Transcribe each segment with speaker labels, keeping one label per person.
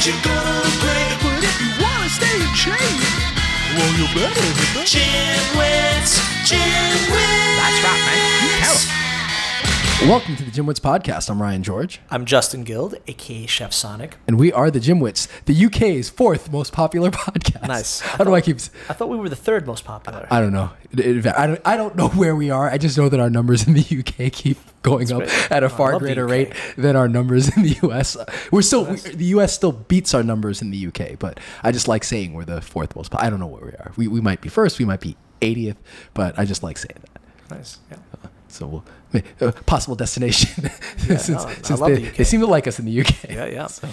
Speaker 1: you're gonna look great. But if you wanna stay in shape, well, you better. Gymwits. That's right, man. You tell 'em.
Speaker 2: Welcome to the Gymwits podcast. I'm Ryan George.
Speaker 3: I'm Justin Guild, a.k.a. Chef Sonic.
Speaker 2: And we are the Gymwits, the UK's fourth most popular podcast.
Speaker 3: Nice.
Speaker 2: I
Speaker 3: thought we were the third most popular.
Speaker 2: I don't know. I don't know where we are. I just know that our numbers in the UK keep going up at a far greater rate than our numbers in the US. The US still beats our numbers in the UK, but I just like saying we're the fourth most popular. I don't know where we are. We might be first, we might be 80th, but I just like saying that.
Speaker 3: Nice. Yeah.
Speaker 2: So possible destination. Since
Speaker 3: I love the UK.
Speaker 2: They seem to like us in the UK.
Speaker 3: Yeah. So.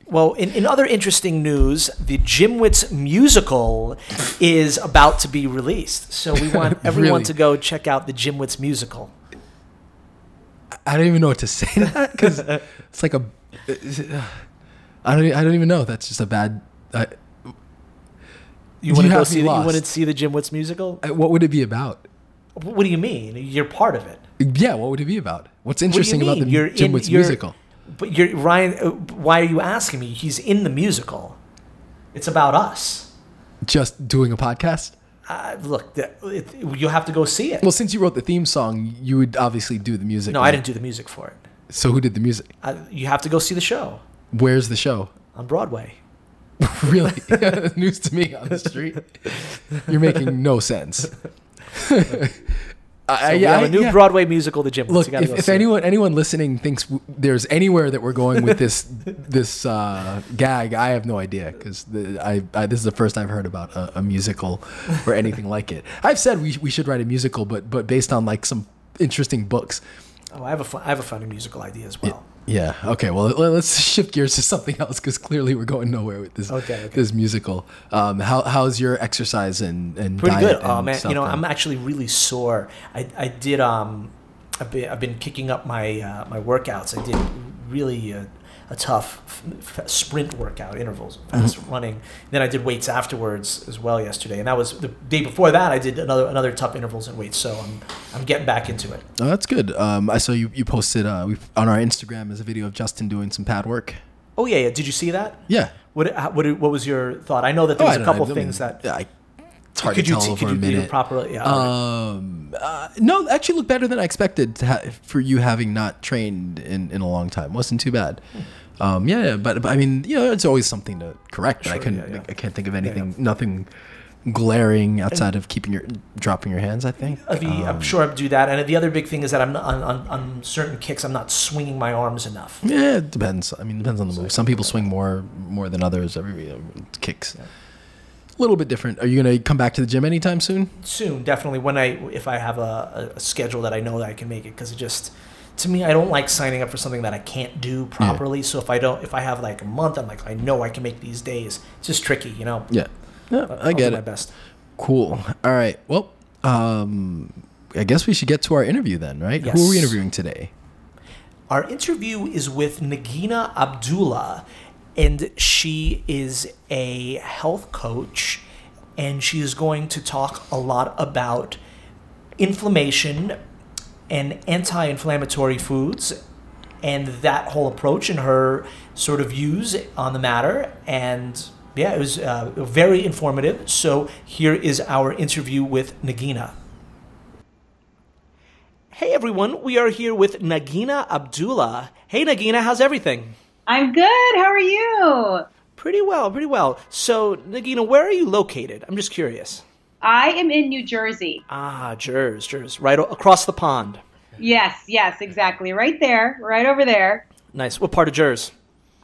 Speaker 3: Well, in other interesting news, the Gymwits musical is about to be released. So we want everyone to go check out the Gymwits musical.
Speaker 2: I don't even know what to say to that because it's like I don't even know. That's just a bad.
Speaker 3: You want to go see? You want to see the Gymwits musical?
Speaker 2: What would it be about?
Speaker 3: What do you mean? You're part of it.
Speaker 2: Yeah, what would it be about? What's interesting about the Gymwits musical?
Speaker 3: But Ryan, why are you asking me? He's in the musical. It's about us.
Speaker 2: Just doing a podcast?
Speaker 3: Look, you have to go see it.
Speaker 2: Well, since you wrote the theme song, you would obviously do the music.
Speaker 3: No,
Speaker 2: right?
Speaker 3: I didn't do the music for it.
Speaker 2: So who did the music?
Speaker 3: You have to go see the show.
Speaker 2: Where's the show?
Speaker 3: On Broadway.
Speaker 2: Really? News to me on the street. You're making no sense.
Speaker 3: We have a new Broadway musical, The Gymwits.
Speaker 2: Look, if anyone listening thinks there's anywhere that we're going with this gag, I have no idea because this is the first I've heard about a musical or anything like it. I've said we should write a musical, but based on like some interesting books.
Speaker 3: Oh, I have a funny musical idea as well.
Speaker 2: Yeah. Okay. Well, let's shift gears to something else because clearly we're going nowhere with this.
Speaker 3: Okay.
Speaker 2: This musical. How's your exercise and
Speaker 3: pretty
Speaker 2: diet?
Speaker 3: Good. Oh man, I'm actually really sore. I've been kicking up my my workouts. I did really a tough sprint workout, intervals, fast running. Then I did weights afterwards as well yesterday, and that was the day before that. I did another tough intervals and weights. So I'm getting back into it.
Speaker 2: Oh, that's good. I saw you posted on our Instagram as a video of Justin doing some pad work.
Speaker 3: Oh yeah. Did you see that?
Speaker 2: Yeah.
Speaker 3: What was your thought? I know that there was a couple things that.
Speaker 2: It's hard to tell over a minute.
Speaker 3: Do it properly? Yeah.
Speaker 2: No, actually looked better than I expected for you having not trained in a long time. Wasn't too bad. But I mean, it's always something to correct. But sure, I can't think of anything, nothing glaring outside of dropping your hands, I think.
Speaker 3: I'm sure I do that. And the other big thing is that I'm on certain kicks, I'm not swinging my arms enough.
Speaker 2: Yeah, it depends. I mean, it depends on the move. Some people swing more than others. Every kicks. Yeah. A little bit different. Are you going to come back to the gym anytime soon?
Speaker 3: Soon, definitely. If I have a schedule that I know that I can make it, because it just, to me, I don't like signing up for something that I can't do properly. Yeah. So if I have like a month, I'm like, I know I can make these days. It's just tricky,
Speaker 2: Yeah. I get it.
Speaker 3: My best.
Speaker 2: Cool. All right. Well, I guess we should get to our interview then, right?
Speaker 3: Yes.
Speaker 2: Who are we interviewing today?
Speaker 3: Our interview is with Nagina Abdullah. And she is a health coach, and she is going to talk a lot about inflammation and anti-inflammatory foods and that whole approach and her sort of views on the matter. And yeah, it was very informative. So here is our interview with Nagina. Hey everyone, we are here with Nagina Abdullah. Hey Nagina, how's everything?
Speaker 4: I'm good. How are you?
Speaker 3: Pretty well. So, Nagina, where are you located? I'm just curious.
Speaker 4: I am in New Jersey.
Speaker 3: Ah, Jersey. Right across the pond.
Speaker 4: Yes, exactly. Right there, right over there.
Speaker 3: Nice. What part of Jersey?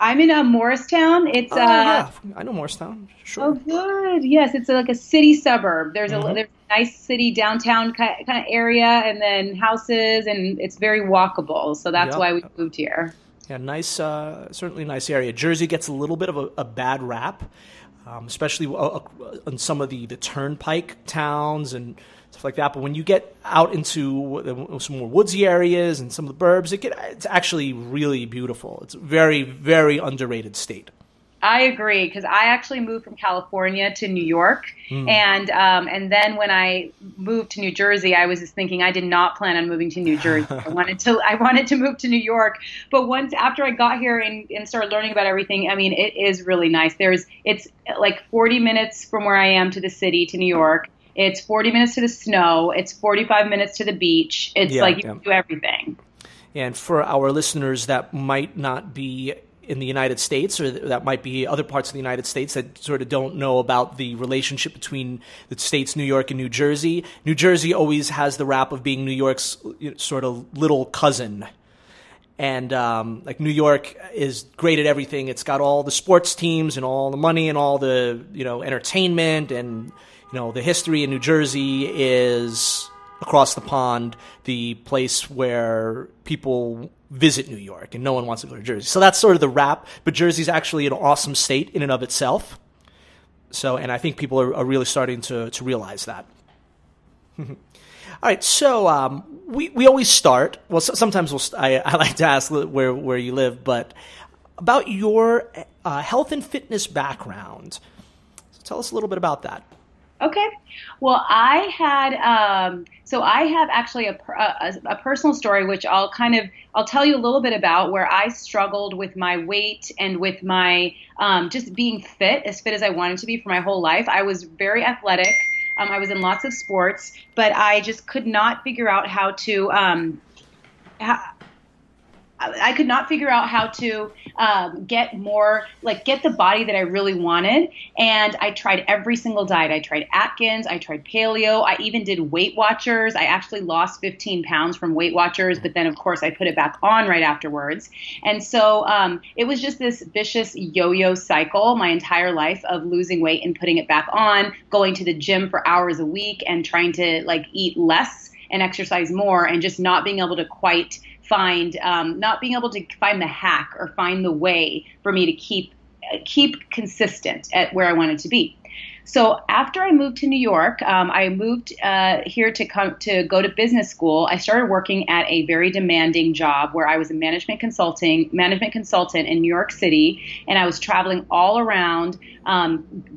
Speaker 4: I'm in Morristown. It's
Speaker 3: yeah, I know Morristown. Sure.
Speaker 4: Oh, good. Yes, it's like a city suburb. There's a nice city downtown kind of area, and then houses, and it's very walkable. So that's why we moved here.
Speaker 3: Yeah, nice, certainly nice area. Jersey gets a little bit of a bad rap, especially on some of the turnpike towns and stuff like that. But when you get out into some more woodsy areas and some of the burbs, it's actually really beautiful. It's a very, very underrated state.
Speaker 4: I agree, because I actually moved from California to New York, and then when I moved to New Jersey, I was just thinking I did not plan on moving to New Jersey. I wanted to move to New York, but once after I got here and started learning about everything, I mean, it is really nice. It's like 40 minutes from where I am to the city to New York. It's 40 minutes to the snow. It's 45 minutes to the beach. It's you can do everything.
Speaker 3: And for our listeners that might not be in the United States, or that might be other parts of the United States that sort of don't know about the relationship between the states New York and New Jersey. New Jersey always has the rap of being New York's sort of little cousin. And like New York is great at everything. It's got all the sports teams and all the money and all the entertainment, and the history in New Jersey is across the pond, the place where people visit New York, and no one wants to go to Jersey. So that's sort of the rap, but Jersey's actually an awesome state in and of itself. So, and I think people are really starting to realize that. All right, so we always start, well, sometimes I like to ask where you live, but about your health and fitness background. So tell us a little bit about that.
Speaker 4: Okay. Well, I have actually a personal story, which I'll tell you a little bit about, where I struggled with my weight and with my just being fit as I wanted to be for my whole life. I was very athletic. I was in lots of sports, but I just could not figure out how to get the body that I really wanted. And I tried every single diet. I tried Atkins. I tried paleo. I even did Weight Watchers. I actually lost 15 pounds from Weight Watchers, but then of course I put it back on right afterwards. And so it was just this vicious yo-yo cycle my entire life of losing weight and putting it back on, going to the gym for hours a week and trying to eat less and exercise more, and just not being able to quite find the hack or find the way for me to keep consistent at where I wanted to be. So after I moved to New York, I moved here to go to business school. I started working at a very demanding job where I was a management consultant in New York City, and I was traveling all around,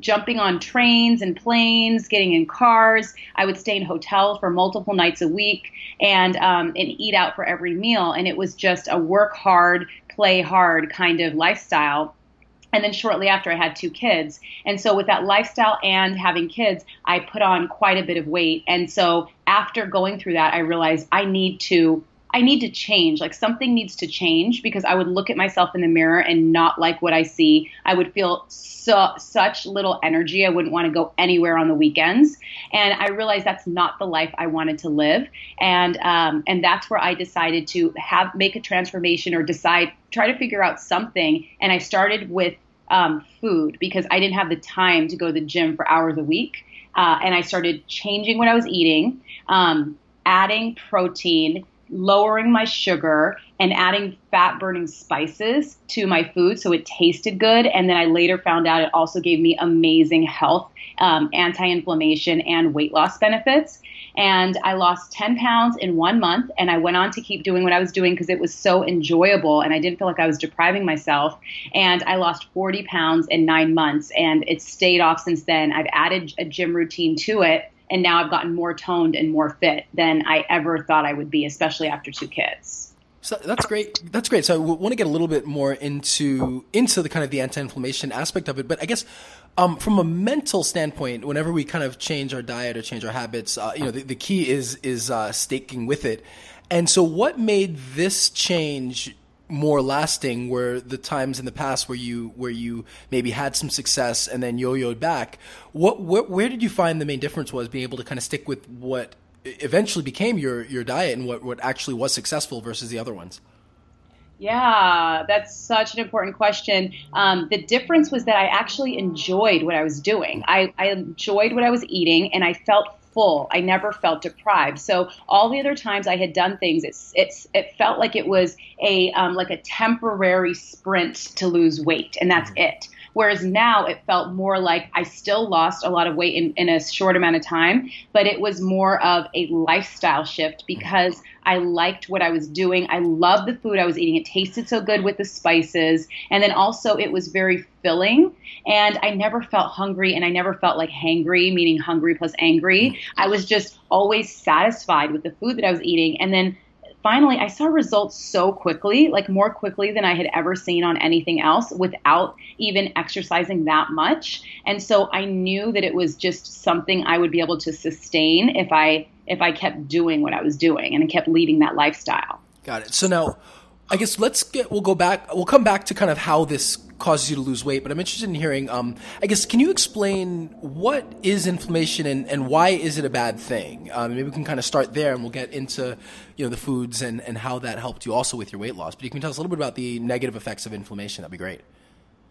Speaker 4: jumping on trains and planes, getting in cars. I would stay in hotels for multiple nights a week and eat out for every meal. And it was just a work hard, play hard kind of lifestyle. And then shortly after, I had 2 kids. And so with that lifestyle and having kids, I put on quite a bit of weight. And so after going through that, I realized I need to change. Something needs to change, because I would look at myself in the mirror and not like what I see. I would feel such little energy. I wouldn't want to go anywhere on the weekends. And I realized that's not the life I wanted to live. And that's where I decided to make a transformation, or try to figure out something. And I started with food, because I didn't have the time to go to the gym for hours a week. And I started changing what I was eating, adding protein, lowering my sugar, and adding fat-burning spices to my food so it tasted good. And then I later found out it also gave me amazing health, anti-inflammation, and weight loss benefits. And I lost 10 pounds in 1 month, and I went on to keep doing what I was doing because it was so enjoyable, and I didn't feel like I was depriving myself. And I lost 40 pounds in 9 months, and it's stayed off since then. I've added a gym routine to it, and now I've gotten more toned and more fit than I ever thought I would be, especially after 2 kids.
Speaker 2: So that's great. That's great. So I want to get a little bit more into the kind of the anti-inflammation aspect of it. But I guess from a mental standpoint, whenever we kind of change our diet or change our habits, the key is sticking with it. And so what made this change more lasting were the times in the past where you maybe had some success and then yo-yoed back. Where did you find the main difference was being able to kind of stick with what eventually became your diet and what actually was successful versus the other ones?
Speaker 4: Yeah, that's such an important question. The difference was that I actually enjoyed what I was doing. I enjoyed what I was eating, and I felt full. I never felt deprived. So all the other times I had done things, it felt like it was a temporary sprint to lose weight, and that's it. Whereas now it felt more like I still lost a lot of weight in a short amount of time, but it was more of a lifestyle shift because I liked what I was doing. I loved the food I was eating. It tasted so good with the spices. And then also it was very filling, and I never felt hungry, and I never felt like hangry, meaning hungry plus angry. I was just always satisfied with the food that I was eating. And then finally, I saw results so quickly, like more quickly than I had ever seen on anything else without even exercising that much. And so I knew that it was just something I would be able to sustain if I kept doing what I was doing and I kept leading that lifestyle.
Speaker 2: Got it. So now, I guess we'll come back to kind of how this causes you to lose weight, but I'm interested in hearing, I guess, can you explain what is inflammation and why is it a bad thing? Maybe we can kind of start there and we'll get into, the foods and how that helped you also with your weight loss. But you can tell us a little bit about the negative effects of inflammation. That'd be great.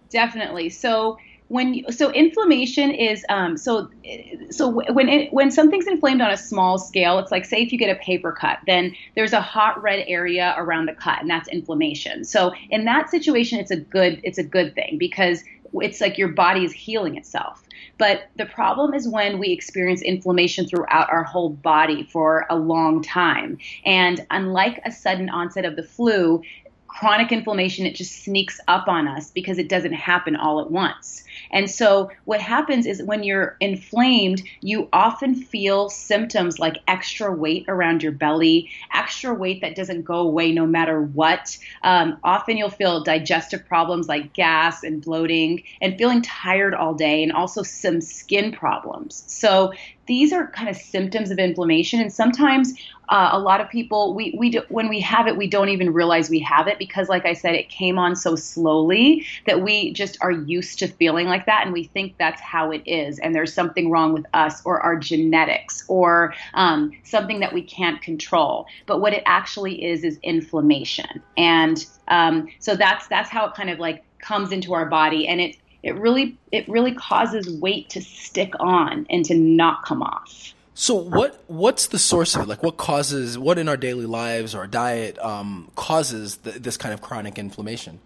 Speaker 4: Definitely. So inflammation is when something's inflamed on a small scale, it's like, say if you get a paper cut, then there's a hot red area around the cut, and that's inflammation. So in that situation, it's a good thing because it's like your body is healing itself. But the problem is when we experience inflammation throughout our whole body for a long time. And unlike a sudden onset of the flu, chronic inflammation, it just sneaks up on us because it doesn't happen all at once. And so what happens is when you're inflamed, you often feel symptoms like extra weight around your belly, extra weight that doesn't go away no matter what. Often you'll feel digestive problems like gas and bloating and feeling tired all day, and also some skin problems. So these are kind of symptoms of inflammation. And sometimes a lot of people, when we have it, we don't even realize we have it because, like I said, it came on so slowly that we just are used to feeling like that. And we think that's how it is. And there's something wrong with us or our genetics or something that we can't control. But what it actually is inflammation. And so that's how it kind of like comes into our body. And it really causes weight to stick on and to not come off.
Speaker 2: So what's the source of it? Like what in our daily lives or our diet causes this kind of chronic inflammation?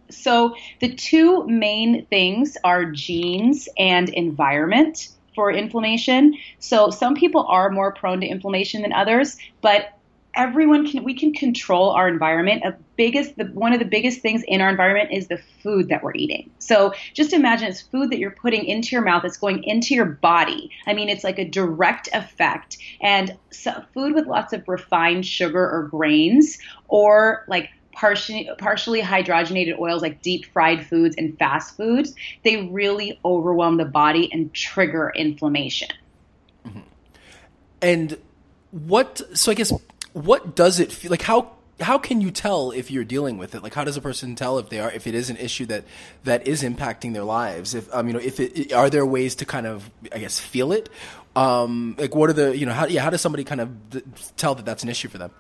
Speaker 4: So the two main things are genes and environment for inflammation. So some people are more prone to inflammation than others, but we can control our environment. One of the biggest things in our environment is the food that we're eating. So just imagine it's food that you're putting into your mouth. It's going into your body. I mean, it's like a direct effect. And so food with lots of refined sugar or grains, or like partially hydrogenated oils like deep fried foods and fast foods, they really overwhelm the body and trigger inflammation.
Speaker 2: Mm-hmm. And I guess, what does it feel like? How can you tell if you're dealing with it? Like, how does a person tell if it is an issue that is impacting their lives? Are there ways to kind of, I guess, feel it? Like, what are the, how does somebody kind of tell that that's an issue for them?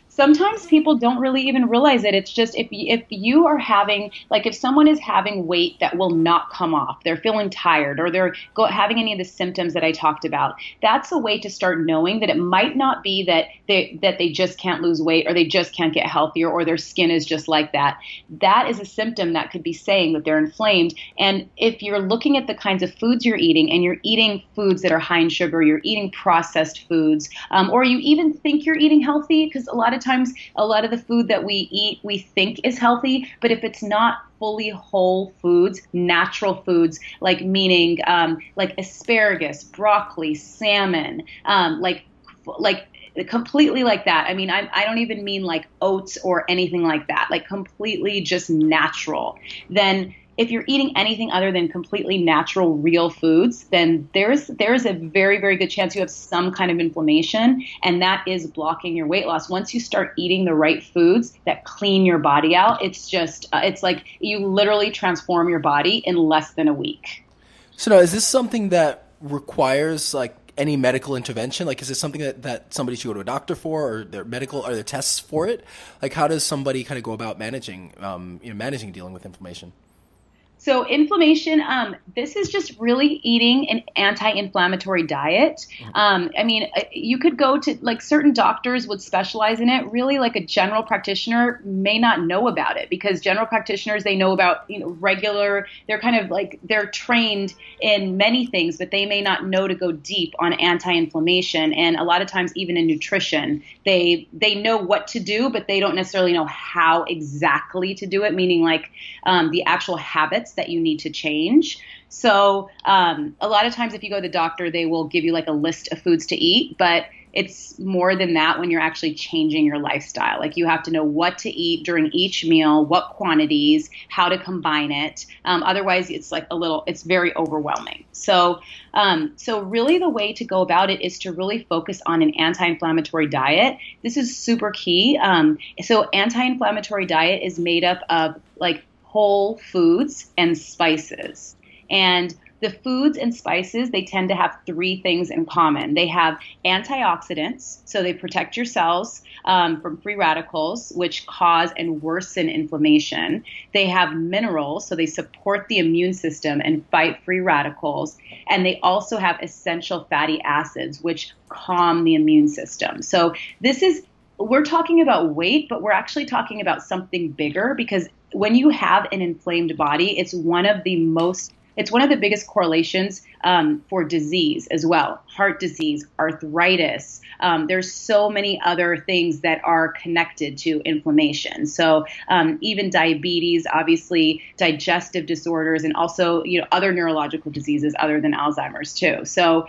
Speaker 4: Sometimes people don't really even realize it. It's just if you are having, like if someone is having weight that will not come off, they're feeling tired or they're having any of the symptoms that I talked about, that's a way to start knowing that it might not be that they just can't lose weight or they just can't get healthier or their skin is just like that. That is a symptom that could be saying that they're inflamed. And if you're looking at the kinds of foods you're eating and you're eating foods that are high in sugar, you're eating processed foods, or you even think you're eating healthy, because a lot of times a lot of the food that we eat we think is healthy, but if it's not fully whole foods, natural foods, like meaning like asparagus, broccoli, salmon, like completely like that. I mean, I don't even mean like oats or anything like that, like completely just natural. Then if you're eating anything other than completely natural, real foods, then there's a very, very good chance you have some kind of inflammation, and that is blocking your weight loss. Once you start eating the right foods that clean your body out, it's just it's like you literally transform your body in less than a week.
Speaker 2: So now, is this something that requires like any medical intervention? Like, is this something that somebody should go to a doctor for, or are there tests for it? Like, how does somebody kind of go about managing dealing with inflammation?
Speaker 4: So inflammation, this is just really eating an anti-inflammatory diet. I mean, you could go to, like, certain doctors would specialize in it. Really, like, a general practitioner may not know about it, because general practitioners, they know about, they're kind of like, they're trained in many things, but they may not know to go deep on anti-inflammation. And a lot of times, even in nutrition, they know what to do, but they don't necessarily know how exactly to do it, meaning like the actual habits that you need to change. So a lot of times if you go to the doctor, they will give you like a list of foods to eat, but it's more than that when you're actually changing your lifestyle. Like, you have to know what to eat during each meal, what quantities, how to combine it. Otherwise, it's like it's very overwhelming. So really the way to go about it is to really focus on an anti-inflammatory diet. This is super key. So anti-inflammatory diet is made up of like whole foods and spices. And the foods and spices, they tend to have three things in common. They have antioxidants, so they protect your cells from free radicals, which cause and worsen inflammation. They have minerals, so they support the immune system and fight free radicals. And they also have essential fatty acids, which calm the immune system. So we're talking about weight, but we're actually talking about something bigger, because when you have an inflamed body, it's one of the biggest correlations for disease as well. Heart disease, arthritis. There's so many other things that are connected to inflammation. So even diabetes, obviously digestive disorders, and also other neurological diseases other than Alzheimer's too. So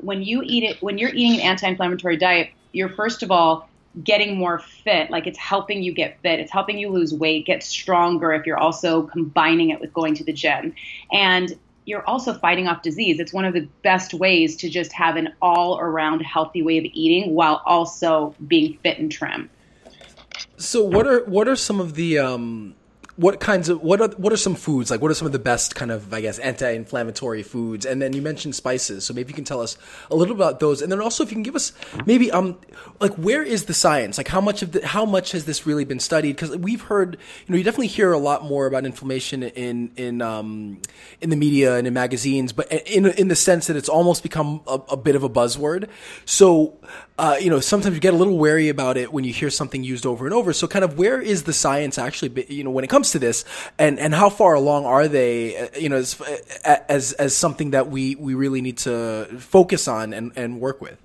Speaker 4: when you're eating an anti-inflammatory diet, you're first of all getting more fit. Like, it's helping you get fit. It's helping you lose weight, get stronger if you're also combining it with going to the gym. And you're also fighting off disease. It's one of the best ways to just have an all-around healthy way of eating while also being fit and trim.
Speaker 2: So what are some of the what are some foods, like what are some of the best kind of, I guess, anti-inflammatory foods? And then you mentioned spices, so maybe you can tell us a little about those. And then also if you can give us maybe like, where is the science? Like, how much has this really been studied? Because we've heard, you definitely hear a lot more about inflammation in the media and in magazines, but in the sense that it's almost become a bit of a buzzword. So sometimes you get a little wary about it when you hear something used over and over. So kind of, where is the science actually, when it comes to this, and how far along are they, as something that we really need to focus on and work with?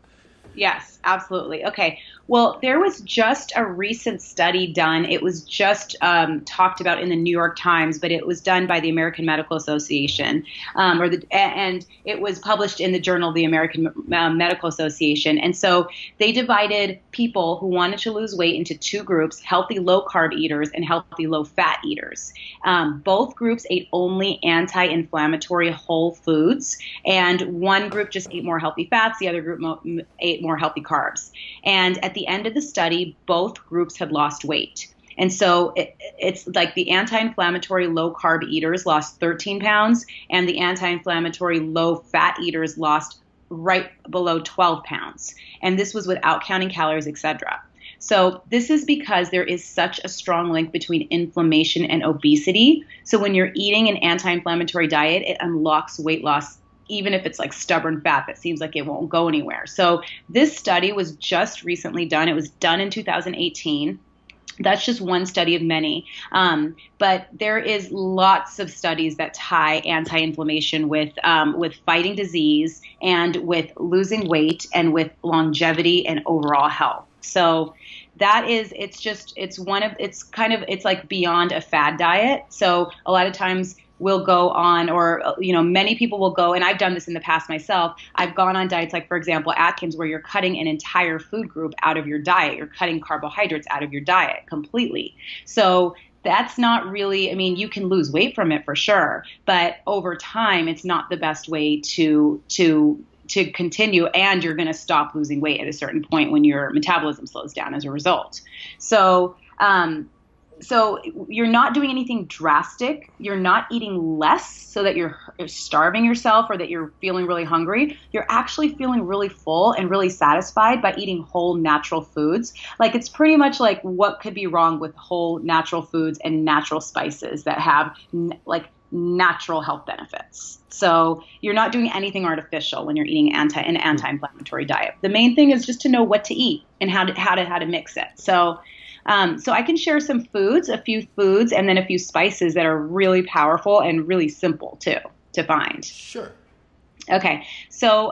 Speaker 4: Yes, absolutely. Okay. Well, there was just a recent study done. It was just talked about in the New York Times, but it was done by the American Medical Association, and it was published in the Journal of the American Medical Association. And so they divided people who wanted to lose weight into two groups: healthy low-carb eaters and healthy low-fat eaters. Both groups ate only anti-inflammatory whole foods, and one group just ate more healthy fats. The other group ate more healthy carbs. And at the end of the study, both groups had lost weight. And so it's like the anti-inflammatory low-carb eaters lost 13 pounds, and the anti-inflammatory low-fat eaters lost right below 12 pounds. And this was without counting calories, etc. So this is because there is such a strong link between inflammation and obesity. So when you're eating an anti-inflammatory diet, it unlocks weight loss, even if it's like stubborn fat that seems like it won't go anywhere. So this study was just recently done. It was done in 2018. That's just one study of many. But there is lots of studies that tie anti-inflammation with fighting disease and with losing weight and with longevity and overall health. So that is, it's like beyond a fad diet. So a lot of times will go on, or many people will go, and I've done this in the past myself. I've gone on diets like, for example, Atkins, where you're cutting an entire food group out of your diet. You're cutting carbohydrates out of your diet completely. So that's not really, you can lose weight from it for sure, but over time, it's not the best way to continue, and you're going to stop losing weight at a certain point when your metabolism slows down as a result. So you're not doing anything drastic. You're not eating less so that you're starving yourself or that you're feeling really hungry. You're actually feeling really full and really satisfied by eating whole natural foods. Like, it's pretty much like, what could be wrong with whole natural foods and natural spices that have like natural health benefits. So you're not doing anything artificial when you're eating an anti-inflammatory diet. The main thing is just to know what to eat and how to mix it. So I can share some foods, a few foods, and then a few spices that are really powerful and really simple too to find.
Speaker 2: Sure.
Speaker 4: Okay. So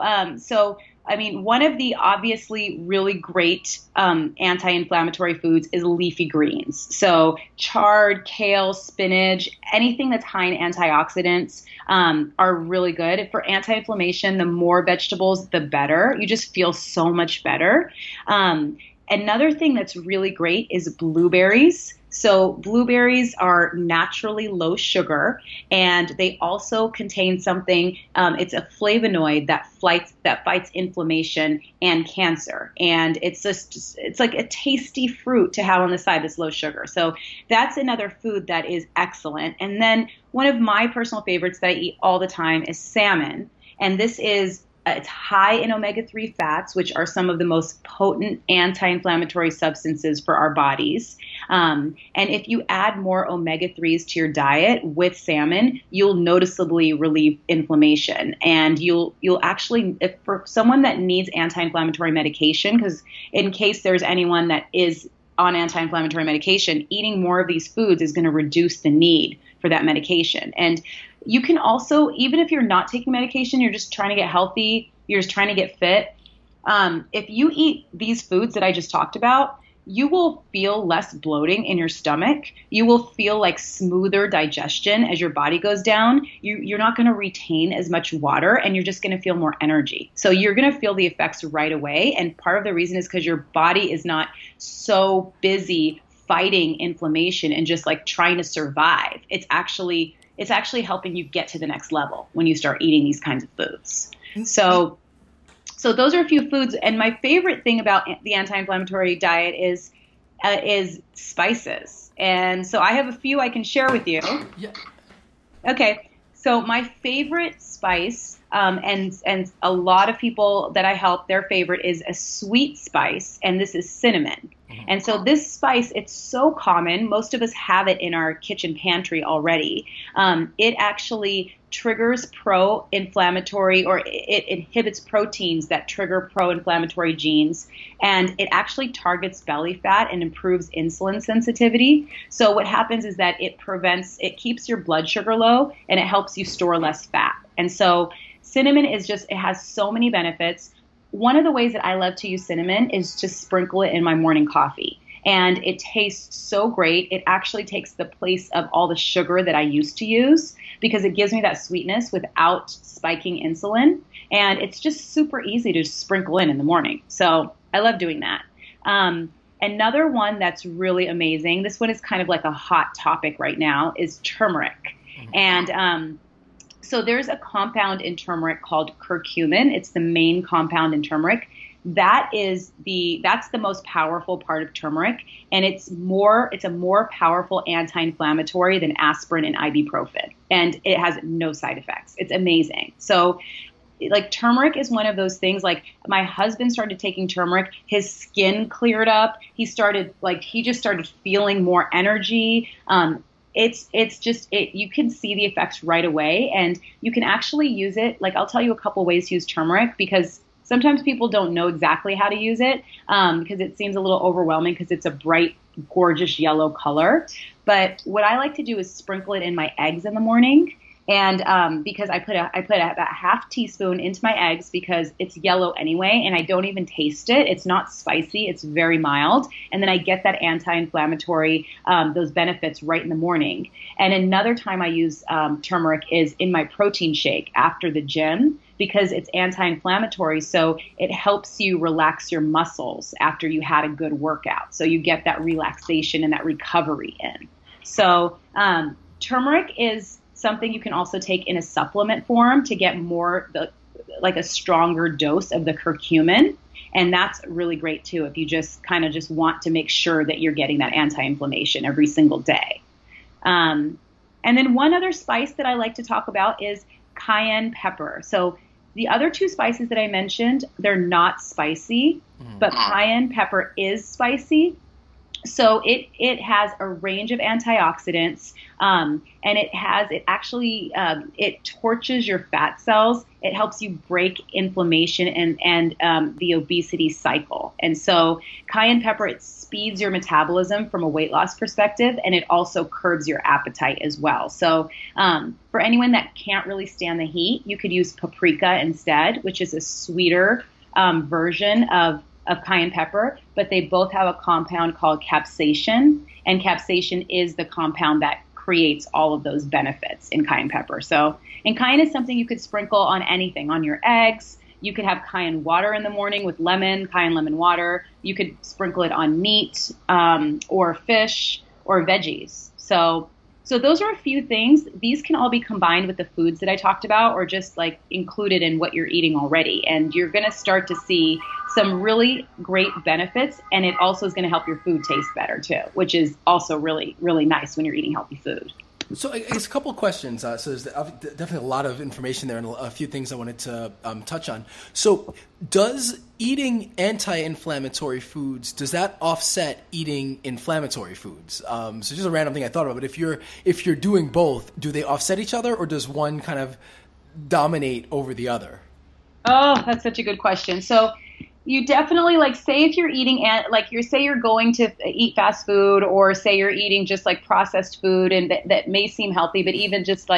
Speaker 4: I mean, one of the obviously really great anti-inflammatory foods is leafy greens. So chard, kale, spinach, anything that's high in antioxidants are really good. For anti-inflammation, the more vegetables, the better. You just feel so much better. Another thing that's really great is blueberries. So blueberries are naturally low sugar, and they also contain something, it's a flavonoid that fights inflammation and cancer. And it's like a tasty fruit to have on the side that's low sugar. So that's another food that is excellent. And then one of my personal favorites that I eat all the time is salmon. And this is it's high in omega-3 fats, which are some of the most potent anti-inflammatory substances for our bodies. And if you add more omega-3s to your diet with salmon, you'll noticeably relieve inflammation. And you'll actually, if for someone that needs anti-inflammatory medication, because in case there's anyone that is on anti-inflammatory medication, eating more of these foods is going to reduce the need for that medication. And you can also, even if you're not taking medication, you're just trying to get healthy, you're just trying to get fit. If you eat these foods that I just talked about, you will feel less bloating in your stomach. You will feel like smoother digestion as your body goes down. You're not going to retain as much water, and you're just going to feel more energy. So you're going to feel the effects right away. And part of the reason is because your body is not so busy fighting inflammation and just like trying to survive. It's actually helping you get to the next level when you start eating these kinds of foods. So those are a few foods. And my favorite thing about the anti-inflammatory diet is spices. And so I have a few I can share with you.
Speaker 2: Yeah.
Speaker 4: Okay. So my favorite spice, and a lot of people that I help, their favorite is a sweet spice, and this is cinnamon. And so this spice, it's so common. Most of us have it in our kitchen pantry already. It actually triggers pro-inflammatory, or it inhibits proteins that trigger pro-inflammatory genes. And it actually targets belly fat and improves insulin sensitivity. So what happens is that it keeps your blood sugar low, and it helps you store less fat. And so cinnamon it has so many benefits. One of the ways that I love to use cinnamon is to sprinkle it in my morning coffee. And it tastes so great. It actually takes the place of all the sugar that I used to use, because it gives me that sweetness without spiking insulin. And it's just super easy to sprinkle in the morning. So I love doing that. Another one that's really amazing, this one is kind of like a hot topic right now, is turmeric. And so there's a compound in turmeric called curcumin. It's the main compound in turmeric. That's the most powerful part of turmeric, and it's a more powerful anti-inflammatory than aspirin and ibuprofen, and it has no side effects. It's amazing. So like turmeric is one of those things, like my husband started taking turmeric, his skin cleared up. He just started feeling more energy. You can see the effects right away, and you can actually use it. Like I'll tell you a couple ways to use turmeric, because sometimes people don't know exactly how to use it, because it seems a little overwhelming because it's a bright, gorgeous yellow color. But what I like to do is sprinkle it in my eggs in the morning. And because I put about half teaspoon into my eggs, because it's yellow anyway, and I don't even taste it. It's not spicy. It's very mild. And then I get that anti-inflammatory, those benefits right in the morning. And another time I use turmeric is in my protein shake after the gym, because it's anti-inflammatory. So it helps you relax your muscles after you had a good workout. So you get that relaxation and that recovery in. So turmeric is something you can also take in a supplement form to get like a stronger dose of the curcumin. And that's really great too, if you just want to make sure that you're getting that anti-inflammation every single day. And then one other spice that I like to talk about is cayenne pepper. So the other two spices that I mentioned, they're not spicy, but cayenne pepper is spicy. So it has a range of antioxidants, and it torches your fat cells. It helps you break inflammation and the obesity cycle. And so cayenne pepper, it speeds your metabolism from a weight loss perspective, and it also curbs your appetite as well. So for anyone that can't really stand the heat, you could use paprika instead, which is a sweeter version of cayenne pepper, but they both have a compound called capsaicin, and capsaicin is the compound that creates all of those benefits in cayenne pepper. So, and cayenne is something you could sprinkle on anything, on your eggs. You could have cayenne water in the morning with cayenne lemon water. You could sprinkle it on meat, or fish or veggies. So those are a few things. These can all be combined with the foods that I talked about, or just like included in what you're eating already. And you're going to start to see some really great benefits. And it also is going to help your food taste better too, which is also really, really nice when you're eating healthy food.
Speaker 2: So I guess a couple of questions. So there's definitely a lot of information there and a few things I wanted to touch on. So does eating anti-inflammatory foods, does that offset eating inflammatory foods? So just a random thing I thought about, but if you're doing both, do they offset each other, or does one kind of dominate over the other?
Speaker 4: Oh, that's such a good question. So you definitely, like, say if you're eating, say you're going to eat fast food, or say you're eating just like processed food, and that may seem healthy, but even just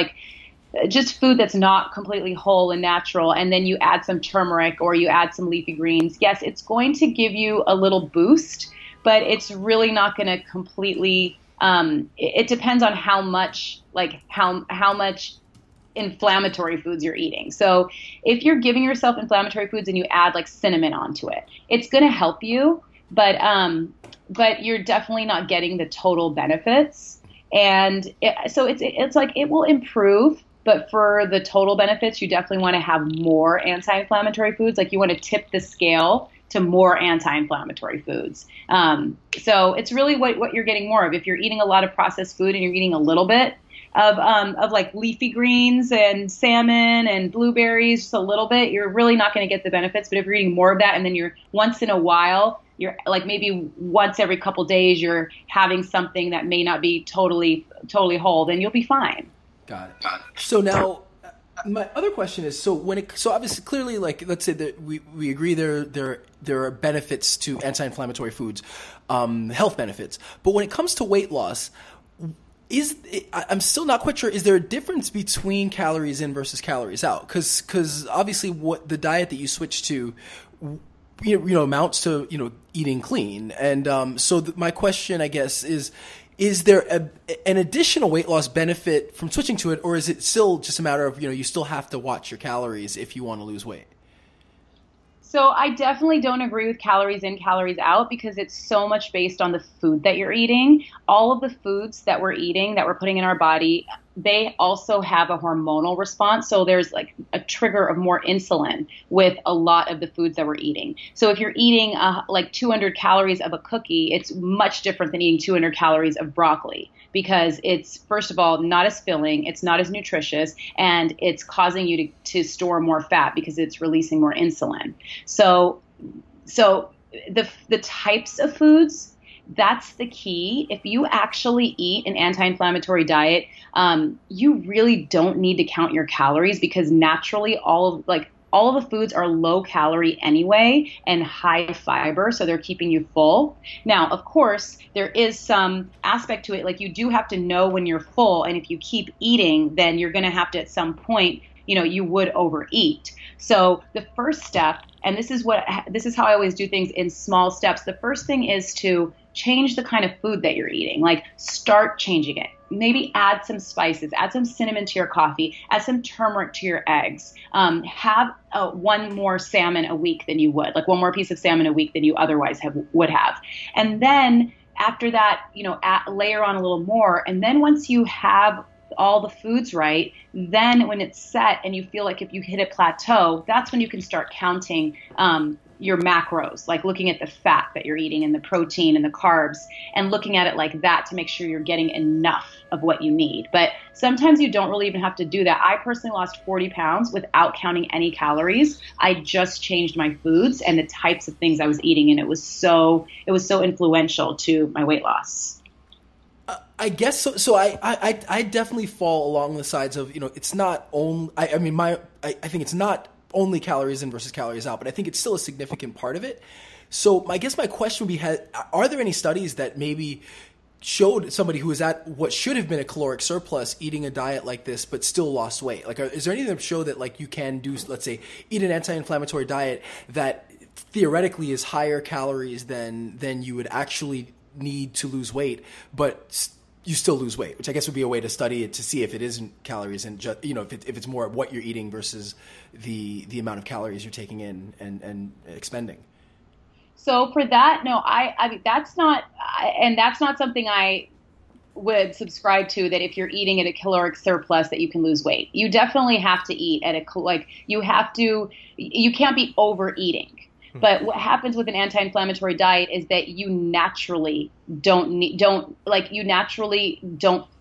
Speaker 4: food that's not completely whole and natural, and then you add some turmeric or you add some leafy greens, yes, it's going to give you a little boost, but it's really not going to completely, it depends on how much inflammatory foods you're eating. So if you're giving yourself inflammatory foods and you add like cinnamon onto it, it's going to help you, but you're definitely not getting the total benefits. And so it's like it will improve, but for the total benefits, you definitely want to have more anti-inflammatory foods. Like you want to tip the scale to more anti-inflammatory foods. So it's really what you're getting more of. If you're eating a lot of processed food and you're eating a little bit of like leafy greens and salmon and blueberries, just a little bit, you're really not going to get the benefits. But if you're eating more of that, and then you're once in a while, you're like maybe once every couple days, you're having something that may not be totally whole, then you'll be fine.
Speaker 2: Got it. So now, my other question is, so obviously clearly, like, let's say that we agree there are benefits to anti-inflammatory foods, health benefits, but when it comes to weight loss, I'm still not quite sure. Is there a difference between calories in versus calories out? Because obviously, what the diet that you switch to, amounts to eating clean. And so my question, I guess, is there an additional weight loss benefit from switching to it, or is it still just a matter of you still have to watch your calories if you want to lose weight?
Speaker 4: So I definitely don't agree with calories in, calories out, because it's so much based on the food that you're eating. All of the foods that we're eating, that we're putting in our body, they also have a hormonal response. So there's like a trigger of more insulin with a lot of the foods that we're eating. So if you're eating like 200 calories of a cookie, it's much different than eating 200 calories of broccoli, because it's, first of all, not as filling, it's not as nutritious, and it's causing you to store more fat because it's releasing more insulin. So the types of foods, that's the key. If you actually eat an anti-inflammatory diet, you really don't need to count your calories, because naturally all of the foods are low calorie anyway and high fiber, so they're keeping you full. Now, of course, there is some aspect to it, like you do have to know when you're full, and if you keep eating, then you're going to have to, at some point, you would overeat. So the first step, and this is how I always do things in small steps. The first thing is to change the kind of food that you're eating. Like, start changing it. Maybe add some spices, add some cinnamon to your coffee, add some turmeric to your eggs. Have one more salmon a week than you would, like one more piece of salmon a week than you otherwise would have. And then after that, layer on a little more. And then once you have all the foods right, then when it's set and you feel like if you hit a plateau, that's when you can start counting your macros, like looking at the fat that you're eating and the protein and the carbs and looking at it like that to make sure you're getting enough of what you need. But sometimes you don't really even have to do that. I personally lost 40 pounds without counting any calories. I just changed my foods and the types of things I was eating, and it was so influential to my weight loss.
Speaker 2: I guess so. So I definitely fall along the sides of, it's not only, I think it's not only calories in versus calories out, but I think it's still a significant part of it. So I guess my question would be, are there any studies that maybe showed somebody who was at what should have been a caloric surplus eating a diet like this, but still lost weight? Like, is there anything that show that like you can do, let's say, eat an anti-inflammatory diet that theoretically is higher calories than you would actually need to lose weight, but you still lose weight, which I guess would be a way to study it to see if it isn't calories and just, if it's more of what you're eating versus the amount of calories you're taking in and expending.
Speaker 4: So for that, no, I mean, that's not something I would subscribe to, that if you're eating at a caloric surplus that you can lose weight. You definitely have to eat at you can't be overeating. But what happens with an anti-inflammatory diet is that you naturally don't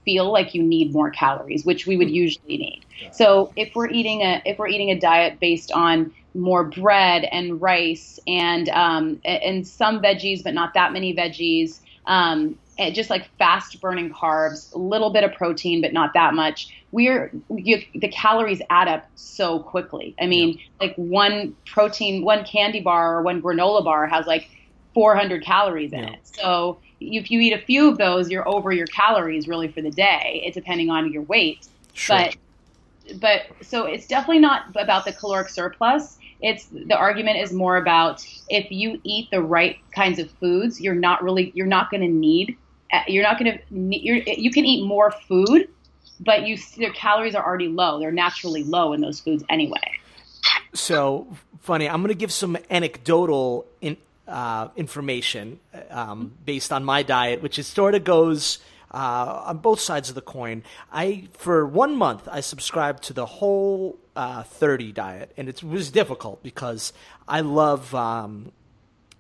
Speaker 4: feel like you need more calories, which we would usually need. So if we're eating a diet based on more bread and rice and some veggies, but not that many veggies, and just like fast burning carbs, a little bit of protein, but not that much, the calories add up so quickly. I mean, like one candy bar or one granola bar has like 400 calories in it. So if you eat a few of those, you're over your calories really for the day. It's depending on your weight. Sure. But so it's definitely not about the caloric surplus. The argument is more about if you eat the right kinds of foods, you can eat more food, but their calories are already low. They're naturally low in those foods anyway.
Speaker 3: So funny. I'm going to give some anecdotal information based on my diet, which is sort of goes on both sides of the coin. For 1 month, I subscribed to the whole 30 diet, and it was difficult because I love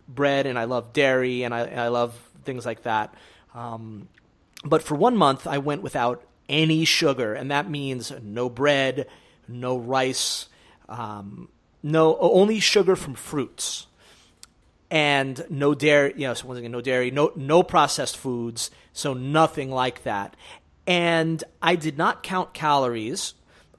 Speaker 3: bread and I love dairy and I love things like that. But for 1 month, I went without any sugar, and that means no bread, no rice, only sugar from fruits, and no dairy. So once again, no dairy, no processed foods, so nothing like that. And I did not count calories.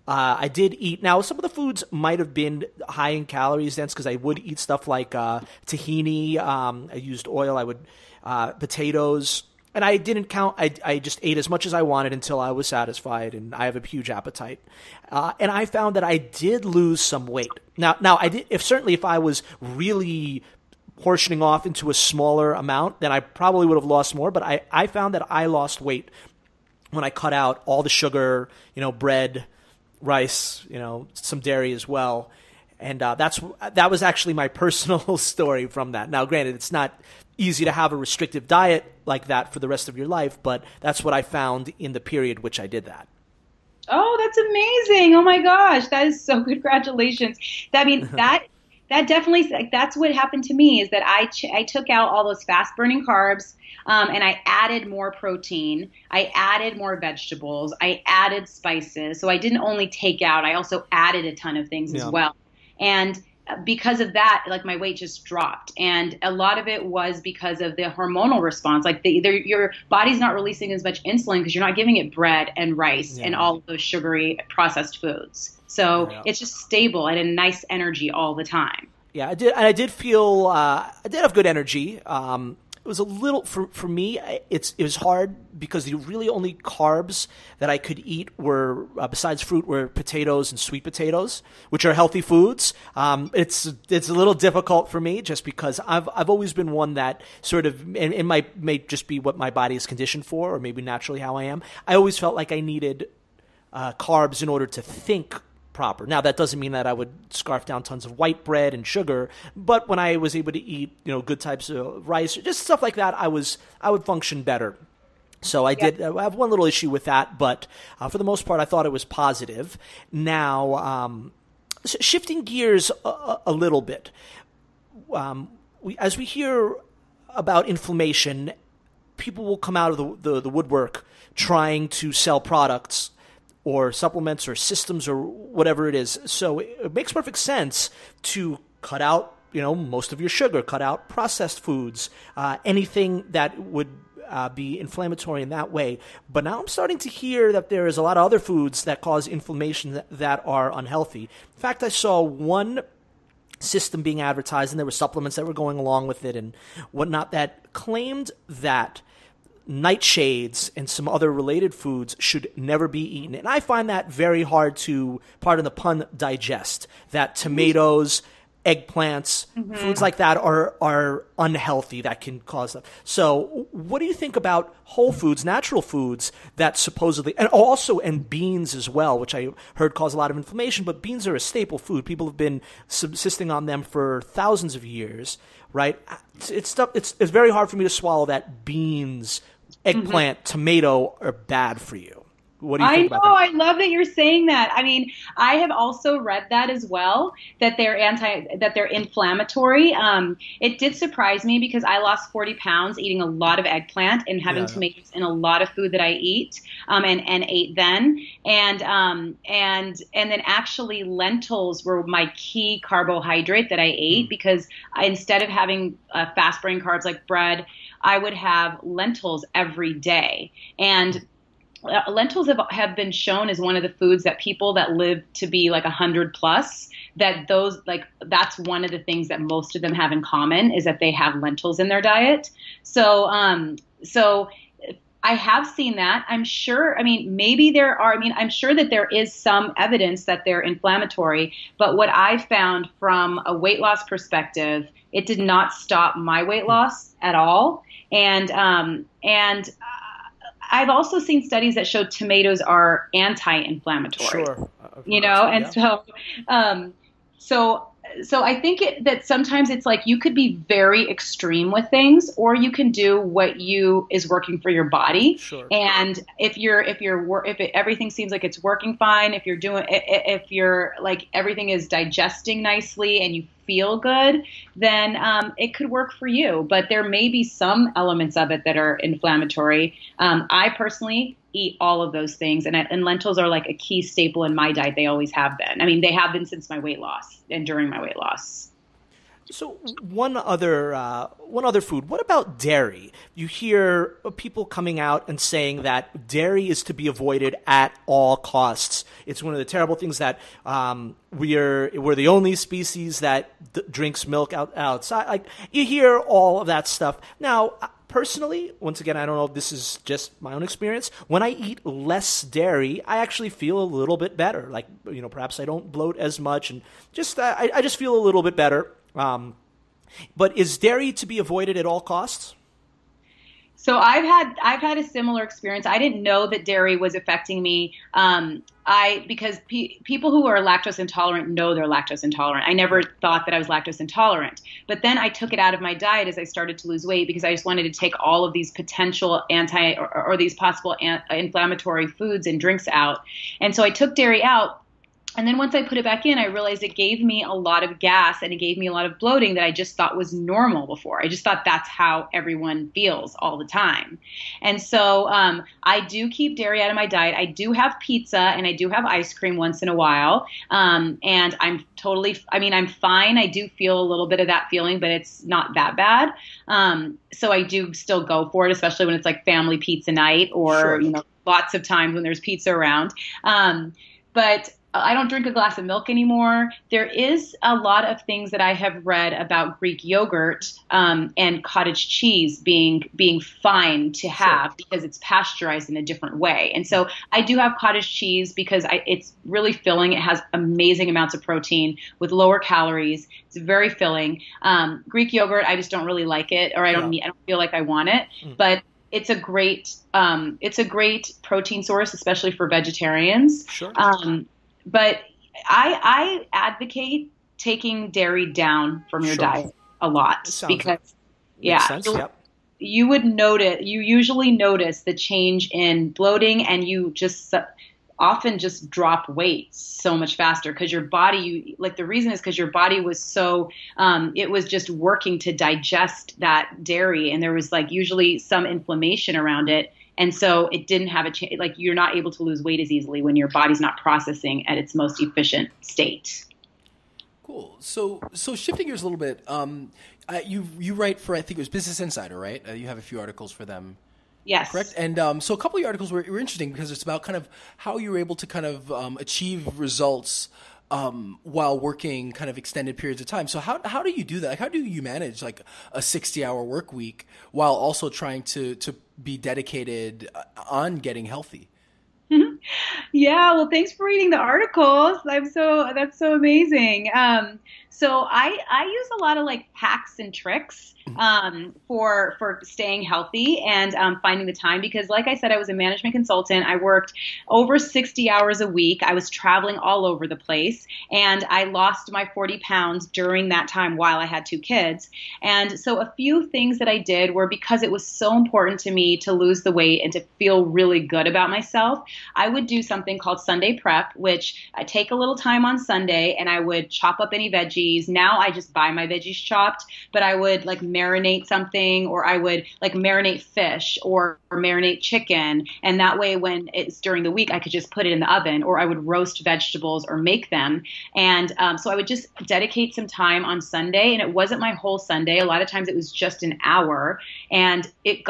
Speaker 3: I did eat. Now, some of the foods might have been high in calories dense because I would eat stuff like tahini. I used oil. I would potatoes. And I didn't count. I just ate as much as I wanted until I was satisfied, and I have a huge appetite. And I found that I did lose some weight. Now I did. If I was really portioning off into a smaller amount, then I probably would have lost more. But I found that I lost weight when I cut out all the sugar, bread, rice, some dairy as well. And that was actually my personal story from that. Now, granted, it's not easy to have a restrictive diet like that for the rest of your life, but that's what I found in the period which I did that.
Speaker 4: Oh, that's amazing. Oh my gosh. That is so good. Congratulations. That definitely, that's what happened to me, is that I took out all those fast burning carbs, and I added more protein. I added more vegetables. I added spices. So I didn't only take out, I also added a ton of things as well. And because of that, like, my weight just dropped. And a lot of it was because of the hormonal response. Like, your body's not releasing as much insulin because you're not giving it bread and rice and all of those sugary processed foods. So it's just stable and a nice energy all the time.
Speaker 3: Yeah, I did. And I did feel, I did have good energy. It was a little, for me, it was hard because the really only carbs that I could eat were, besides fruit, were potatoes and sweet potatoes, which are healthy foods. It's a little difficult for me just because I've always been one that sort of, and it may just be what my body is conditioned for, or maybe naturally how I am. I always felt like I needed carbs in order to think proper. Now, that doesn't mean that I would scarf down tons of white bread and sugar, but when I was able to eat, good types of rice, just stuff like that, I would function better. So I have one little issue with that, but for the most part, I thought it was positive. Now, shifting gears a little bit, as we hear about inflammation, people will come out of the woodwork trying to sell products or supplements or systems or whatever it is. So it makes perfect sense to cut out, most of your sugar, cut out processed foods, anything that would be inflammatory in that way. But now I'm starting to hear that there is a lot of other foods that cause inflammation that are unhealthy. In fact, I saw one system being advertised, and there were supplements that were going along with it and whatnot that claimed that nightshades and some other related foods should never be eaten. And I find that very hard to, pardon the pun, digest. That tomatoes, eggplants, foods like that are unhealthy, that can cause them. So what do you think about whole foods, natural foods that supposedly, and beans as well, which I heard cause a lot of inflammation, but beans are a staple food. People have been subsisting on them for thousands of years, right? It's very hard for me to swallow that beans, eggplant, tomato are bad for you. What do you think about that?
Speaker 4: I love that you're saying that. I mean, I have also read that as well, that they're inflammatory. It did surprise me because I lost 40 pounds eating a lot of eggplant and having tomatoes in a lot of food that I eat, and ate then. And then actually lentils were my key carbohydrate that I ate because instead of having fast burning carbs like bread, I would have lentils every day. And lentils have been shown as one of the foods that people that live to be like 100 plus, that's one of the things that most of them have in common is that they have lentils in their diet. So I have seen that. I'm sure, I'm sure that there is some evidence that they're inflammatory, but what I found from a weight loss perspective, it did not stop my weight loss at all. And I've also seen studies that show tomatoes are anti-inflammatory.
Speaker 3: Sure.
Speaker 4: So I think that sometimes it's like you could be very extreme with things, or you can do what is working for your body.
Speaker 3: Sure.
Speaker 4: And if everything seems like it's working fine, if you're like everything is digesting nicely and you feel good, then it could work for you. But there may be some elements of it that are inflammatory. I personally eat all of those things, and lentils are like a key staple in my diet. They always have been. I mean, they have been since my weight loss and during my weight loss.
Speaker 3: So one other food. What about dairy? You hear people coming out and saying that dairy is to be avoided at all costs. It's one of the terrible things that we're the only species that drinks milk outside. Like, you hear all of that stuff. Now, personally, once again, I don't know if this is just my own experience. When I eat less dairy, I actually feel a little bit better. Like, perhaps I don't bloat as much, and just I just feel a little bit better. But is dairy to be avoided at all costs?
Speaker 4: So I've had a similar experience. I didn't know that dairy was affecting me. Because people who are lactose intolerant know they're lactose intolerant. I never thought that I was lactose intolerant. But then I took it out of my diet as I started to lose weight because I just wanted to take all of these potential or these possible inflammatory foods and drinks out. And so I took dairy out. And then once I put it back in, I realized it gave me a lot of gas and it gave me a lot of bloating that I just thought was normal before. I just thought that's how everyone feels all the time. And so I do keep dairy out of my diet. I do have pizza and I do have ice cream once in a while. And I'm fine. I do feel a little bit of that feeling, but it's not that bad. So I do still go for it, especially when it's like family pizza night or,
Speaker 3: Sure.
Speaker 4: Lots of times when there's pizza around. But I don't drink a glass of milk anymore. There is a lot of things that I have read about Greek yogurt and cottage cheese being fine to have because it's pasteurized in a different way. And so I do have cottage cheese because it's really filling. It has amazing amounts of protein with lower calories. It's very filling. Greek yogurt, I just don't really like it, or I don't feel like I want it. But it's a great protein source, especially for vegetarians.
Speaker 3: Sure.
Speaker 4: But I advocate taking dairy down from your diet a lot because, you usually notice the change in bloating, and often just drop weight so much faster because your body, the reason is because your body was so, it was just working to digest that dairy, and there was usually some inflammation around it. And so it didn't have a chance, you're not able to lose weight as easily when your body's not processing at its most efficient state.
Speaker 2: Cool. So shifting gears a little bit, you write for, I think it was Business Insider, right? You have a few articles for them.
Speaker 4: Yes.
Speaker 2: Correct. And so a couple of your articles were interesting because it's about kind of how you were able to kind of achieve results while working kind of extended periods of time. So how do you do that? How do you manage a 60-hour work week while also trying to be dedicated on getting healthy?
Speaker 4: Yeah, well, thanks for reading the articles. That's so amazing. So I use a lot of hacks and tricks for staying healthy and finding the time, because like I said, I was a management consultant. I worked over 60 hours a week. I was traveling all over the place, and I lost my 40 pounds during that time while I had 2 kids. And so a few things that I did were, because it was so important to me to lose the weight and to feel really good about myself, I would do something called Sunday prep, which I take a little time on Sunday and I would chop up any veggies. Now I just buy my veggies chopped, but I would marinate something, or I would marinate fish or marinate chicken. And that way, when it's during the week, I could just put it in the oven, or I would roast vegetables or make them. And so I would just dedicate some time on Sunday, and it wasn't my whole Sunday. A lot of times it was just an hour, and it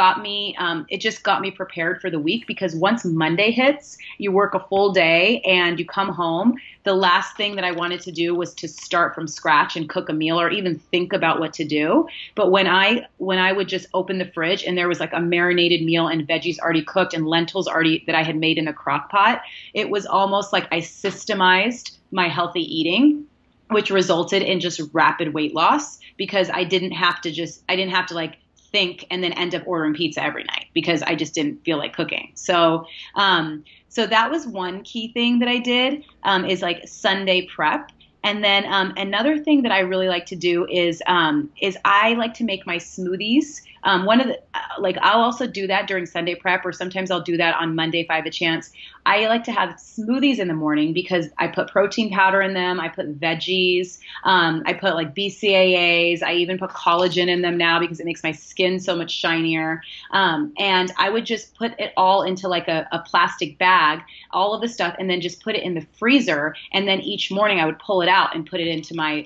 Speaker 4: just got me prepared for the week, because once Monday hits, you work a full day and you come home. The last thing that I wanted to do was to start from scratch and cook a meal or even think about what to do. But when I would just open the fridge and there was a marinated meal and veggies already cooked and lentils already that I had made in a crock pot, it was almost like I systemized my healthy eating, which resulted in just rapid weight loss, because I didn't have to think and then end up ordering pizza every night because I just didn't feel like cooking. So that was one key thing that I did, is Sunday prep. And then another thing that I really like to do is I like to make my smoothies. I'll also do that during Sunday prep, or sometimes I'll do that on Monday if I have a chance. I like to have smoothies in the morning because I put protein powder in them. I put veggies. I put BCAAs. I even put collagen in them now because it makes my skin so much shinier. And I would just put it all into a plastic bag, all of the stuff, and then just put it in the freezer. And then each morning I would pull it out and put it into my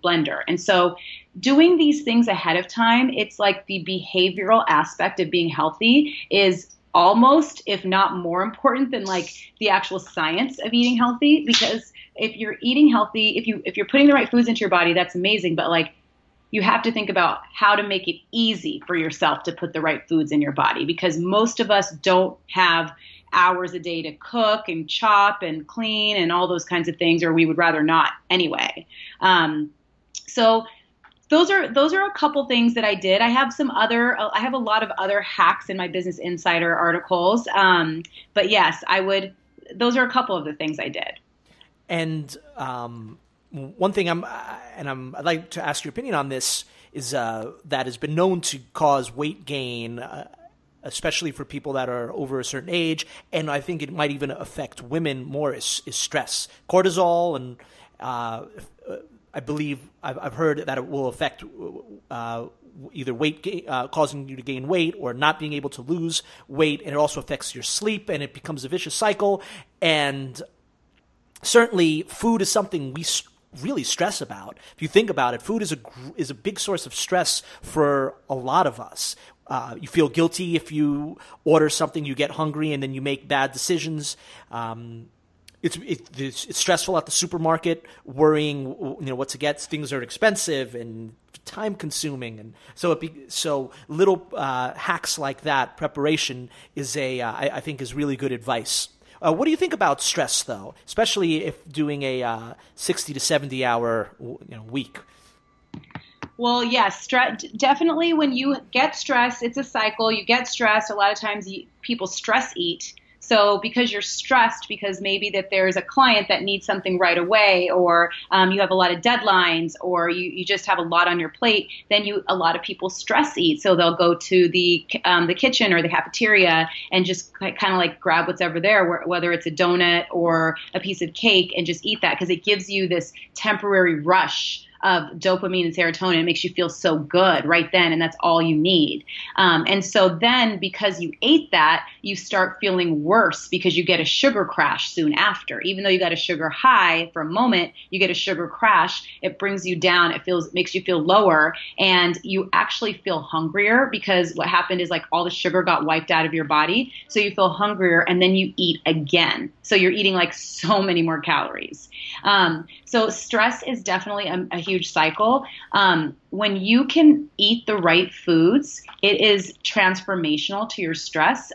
Speaker 4: blender. And so doing these things ahead of time, it's the behavioral aspect of being healthy is almost, if not more important than the actual science of eating healthy. Because if you're eating healthy, if you're putting the right foods into your body, that's amazing. But you have to think about how to make it easy for yourself to put the right foods in your body, because most of us don't have hours a day to cook and chop and clean and all those kinds of things, or we would rather not anyway. So those are a couple things that I did. I have a lot of other hacks in my Business Insider articles. But yes, those are a couple of the things I did.
Speaker 3: And one thing I'd like to ask your opinion on this is that has been known to cause weight gain, especially for people that are over a certain age. And I think it might even affect women more, is stress. Cortisol, and I believe I've heard that it will affect either weight causing you to gain weight or not being able to lose weight, and it also affects your sleep, and it becomes a vicious cycle. And certainly, food is something we really stress about. If you think about it, food is a big source of stress for a lot of us. You feel guilty if you order something, you get hungry, and then you make bad decisions. It's stressful at the supermarket, worrying what to get. Things are expensive and time consuming, and so little hacks like that. Preparation is I think is really good advice. What do you think about stress, though, especially if doing a 60 to 70 hour week?
Speaker 4: Well, yes, definitely when you get stressed, it's a cycle. You get stressed. A lot of times people stress eat. So because you're stressed, because maybe that there's a client that needs something right away, or you have a lot of deadlines, or you just have a lot on your plate, then a lot of people stress eat. So they'll go to the kitchen or the cafeteria and just kind of like grab whatever there, whether it's a donut or a piece of cake, and just eat that because it gives you this temporary rush of dopamine and serotonin. It makes you feel so good right then, and that's all you need. And so then because you ate that, you start feeling worse because you get a sugar crash soon after. Even though you got a sugar high for a moment, you get a sugar crash. It brings you down. It makes you feel lower, and you actually feel hungrier because what happened is like all the sugar got wiped out of your body. So you feel hungrier, and then you eat again. So you're eating like so many more calories. So stress is definitely a huge cycle. When you can eat the right foods, it is transformational to your stress.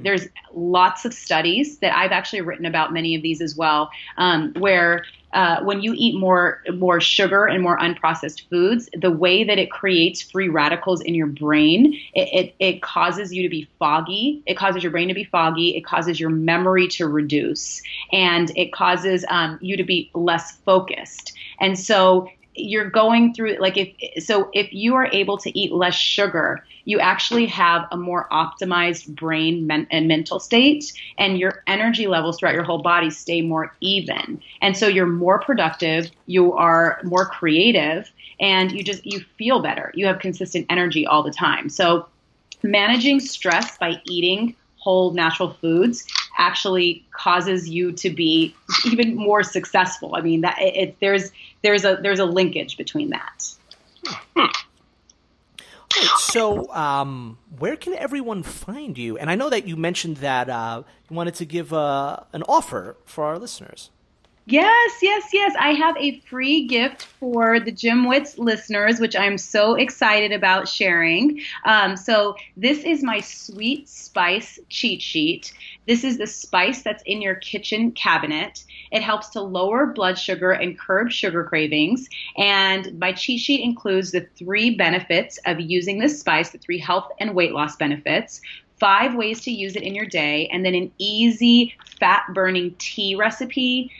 Speaker 4: There's lots of studies that I've actually written about, many of these as well, where when you eat more sugar and more unprocessed foods, the way that it creates free radicals in your brain, it causes you to be foggy. It causes your brain to be foggy. It causes your memory to reduce, and it causes you to be less focused. And so you're going through if you are able to eat less sugar, you actually have a more optimized brain and mental state, and your energy levels throughout your whole body stay more even. And so you're more productive, you are more creative, and you feel better. You have consistent energy all the time. So managing stress by eating whole natural foods actually causes you to be even more successful. I mean, there's a linkage between that.
Speaker 3: So, where can everyone find you? And I know that you mentioned that you wanted to give an offer for our listeners.
Speaker 4: Yes. I have a free gift for the Gymwits listeners, which I'm so excited about sharing. So this is my sweet spice cheat sheet. This is the spice that's in your kitchen cabinet. It helps to lower blood sugar and curb sugar cravings. And my cheat sheet includes the 3 benefits of using this spice, the 3 health and weight loss benefits, 5 ways to use it in your day, and then an easy fat-burning tea recipe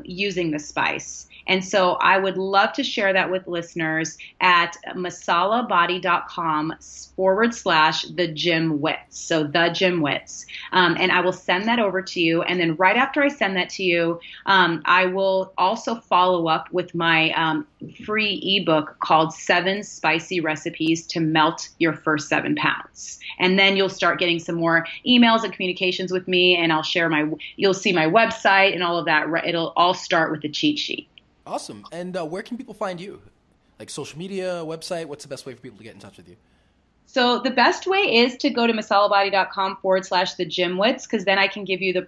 Speaker 4: using the spice. And so I would love to share that with listeners at masalabody.com/thegymwits. So the Gymwits. And I will send that over to you. And then right after I send that to you, I will also follow up with my free ebook called 7 Spicy Recipes to Melt Your First 7 Pounds. And then you'll start getting some more emails and communications with me, and I'll share you'll see my website and all of that. It'll all start with the cheat sheet.
Speaker 2: Awesome. And where can people find you? Like social media, website? What's the best way for people to get in touch with you?
Speaker 4: So the best way is to go to masalabody.com/thegymwits, because then I can give you I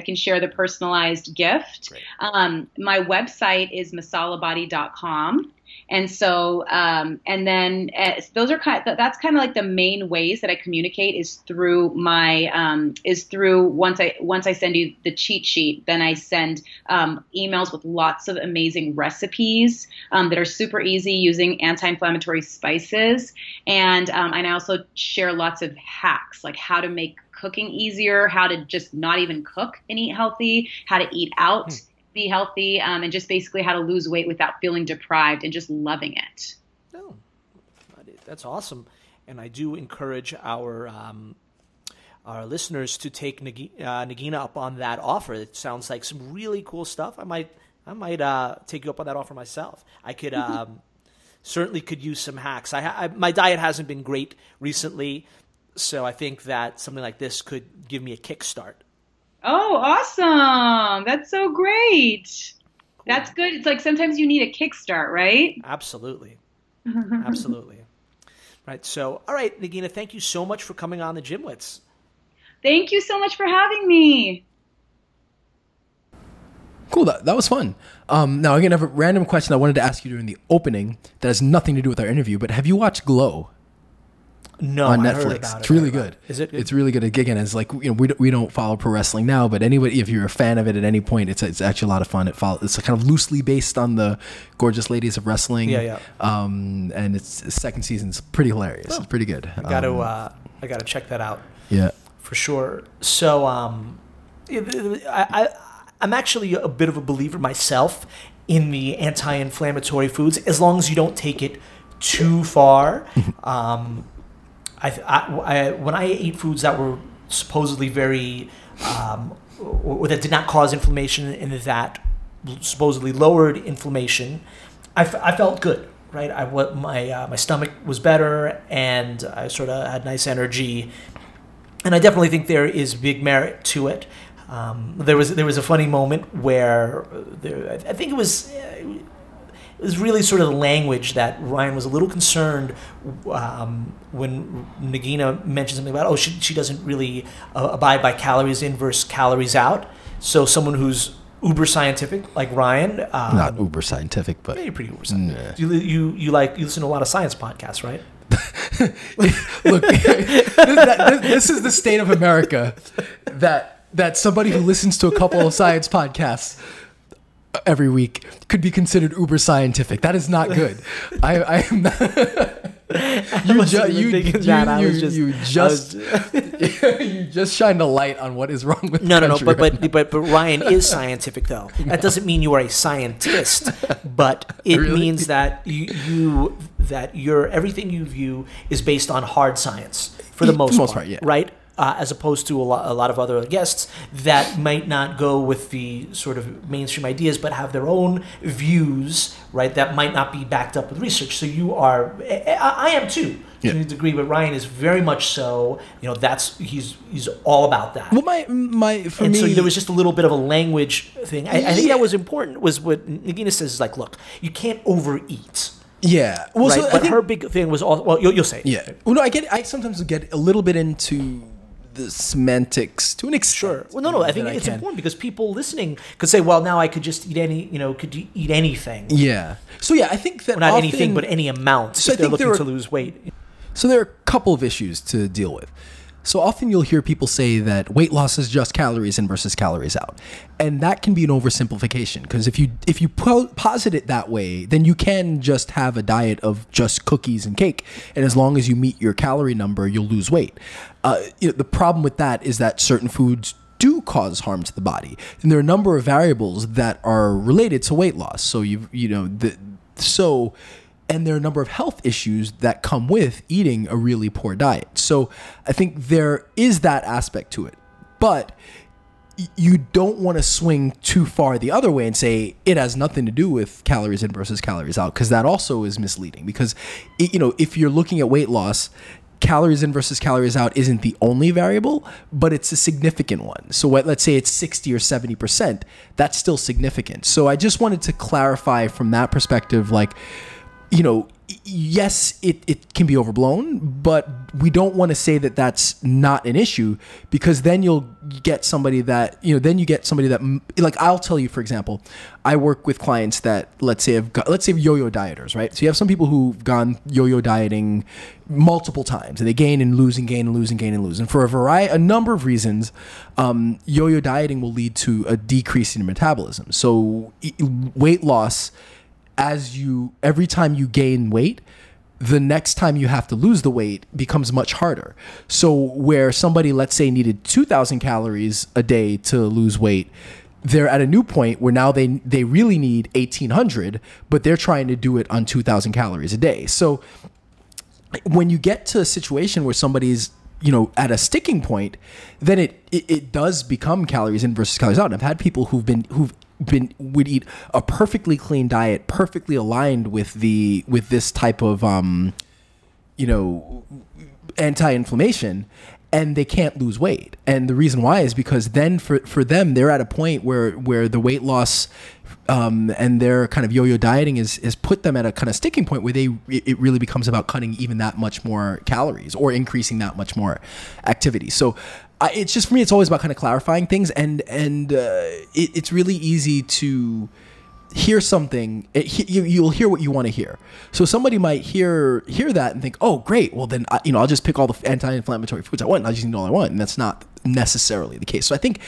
Speaker 4: can share the personalized gift. My website is masalabody.com. And so, and then that's kind of like the main ways that I communicate is through once I send you the cheat sheet, then I send emails with lots of amazing recipes that are super easy using anti-inflammatory spices. And I also share lots of hacks, like how to make cooking easier, how to just not even cook and eat healthy, how to eat out, be healthy, and just basically how to lose weight without feeling deprived and just loving it.
Speaker 3: Oh, that's awesome. And I do encourage our listeners to take Nagina up on that offer. It sounds like some really cool stuff. I might take you up on that offer myself. I could certainly could use some hacks. My diet hasn't been great recently, so I think that something like this could give me a kickstart.
Speaker 4: Oh, awesome. That's so great. Cool. That's good. It's like sometimes you need a kickstart, right?
Speaker 3: Absolutely. Absolutely. Right. So, all right, Nagina, thank you so much for coming on the Gymwits.
Speaker 4: Thank you so much for having me.
Speaker 2: Cool. That was fun. Now, again, I have a random question I wanted to ask you during the opening that has nothing to do with our interview, but have you watched Glow?
Speaker 3: No,
Speaker 2: on
Speaker 3: I
Speaker 2: Netflix.
Speaker 3: Heard about it.
Speaker 2: It's really good.
Speaker 3: Is it good?
Speaker 2: It's really good. Again, it's like, we don't follow pro wrestling now, but anybody, if you're a fan of it at any point, it's actually a lot of fun. It's kind of loosely based on the Gorgeous Ladies of Wrestling. Yeah. And its second season's pretty hilarious. Oh. It's pretty good.
Speaker 3: I got to check that out.
Speaker 2: Yeah.
Speaker 3: For sure. So I'm actually a bit of a believer myself in the anti-inflammatory foods, as long as you don't take it too far. When I ate foods that were supposedly very, or that did not cause inflammation and that supposedly lowered inflammation, I felt good, right? My stomach was better, and I sort of had nice energy, and I definitely think there is big merit to it. There was a funny moment where I think it was really sort of the language that Ryan was a little concerned when Nagina mentioned something about, she doesn't really abide by calories in versus calories out. So someone who's uber scientific like Ryan,
Speaker 2: not uber scientific, but
Speaker 3: yeah, you're pretty uber scientific. Nah. You listen to a lot of science podcasts, right?
Speaker 2: Look, this is the state of America, that somebody who listens to a couple of science podcasts every week could be considered uber scientific. That is not good. I am not. You just shined a light on what is wrong with
Speaker 3: no. But Ryan is scientific, though. That doesn't mean you are a scientist, but it means that your everything you view is based on hard science for the most part,
Speaker 2: yeah.
Speaker 3: Right? As opposed to a lot of other guests that might not go with the sort of mainstream ideas, but have their own views, right? That might not be backed up with research. So you are, I am too, to a degree, but Ryan is very much so. He's all about that.
Speaker 2: Well, for me,
Speaker 3: so there was just a little bit of a language thing. I think that was important. Was what Nagina says is like, look, you can't overeat.
Speaker 2: Yeah. Well,
Speaker 3: right?
Speaker 2: So
Speaker 3: but her big thing was all. Well, you'll say.
Speaker 2: Yeah. Well, no, I sometimes get a little bit into the semantics to an extent.
Speaker 3: Sure. Well, no. I think it's important because people listening could say, "Well, now I could just eat could you eat anything?"
Speaker 2: Yeah. So yeah, I think that
Speaker 3: not anything, but any amount. So if they're looking to lose weight.
Speaker 2: So there are a couple of issues to deal with. So often you'll hear people say that weight loss is just calories in versus calories out. And that can be an oversimplification, because if you posit it that way, then you can just have a diet of just cookies and cake. And as long as you meet your calorie number, you'll lose weight. The problem with that is that certain foods do cause harm to the body. And there are a number of variables that are related to weight loss. So and there are a number of health issues that come with eating a really poor diet. So I think there is that aspect to it. But you don't want to swing too far the other way and say it has nothing to do with calories in versus calories out, because that also is misleading. Because, if you're looking at weight loss, calories in versus calories out isn't the only variable, but it's a significant one. So let's say it's 60 or 70%, that's still significant. So I just wanted to clarify from that perspective, yes, it can be overblown, but we don't want to say that that's not an issue, because then you'll get somebody that, like, I'll tell you, for example, I work with clients that, let's say yo-yo dieters, right? So you have some people who've gone yo-yo dieting multiple times, and they gain and lose and gain and lose and gain and lose. And for a number of reasons, yo-yo dieting will lead to a decrease in metabolism. So weight loss, every time you gain weight, the next time you have to lose the weight becomes much harder. So where somebody, let's say, needed 2,000 calories a day to lose weight, they're at a new point where now they really need 1,800, but they're trying to do it on 2,000 calories a day. So when you get to a situation where somebody's at a sticking point, then it does become calories in versus calories out. And I've had people would eat a perfectly clean diet, perfectly aligned with this type of anti-inflammation, and they can't lose weight. And the reason why is because then for them, they're at a point where the weight loss and their kind of yo-yo dieting is put them at a kind of sticking point where it really becomes about cutting even that much more calories or increasing that much more activity. So it's just, for me, it's always about kind of clarifying things, and it's really easy to hear something, you'll hear what you want to hear. So somebody might hear that and think, oh, great. Well, then, I'll just pick all the anti-inflammatory foods I want. And I'll just eat all I want. And that's not necessarily the case. So I think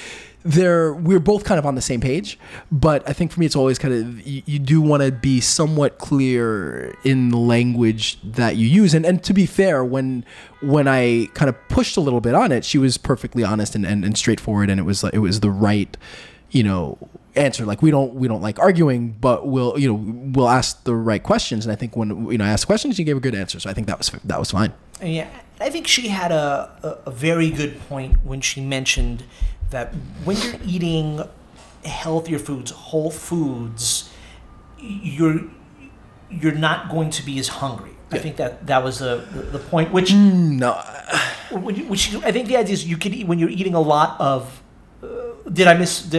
Speaker 2: we're both kind of on the same page. But I think for me, it's always kind of, you do want to be somewhat clear in the language that you use. And to be fair, when I kind of pushed a little bit on it, she was perfectly honest and straightforward. And it was the right, answer. Like we don't like arguing, but we'll ask the right questions. And I think when I asked questions, you gave a good answer. So I think that was fine.
Speaker 3: Yeah, I think she had a very good point when she mentioned that when you're eating healthier foods, whole foods, you're not going to be as hungry. Yeah. I think that was the point. Which
Speaker 2: no,
Speaker 3: which I think the idea is you could eat when you're eating a lot of. Did I miss?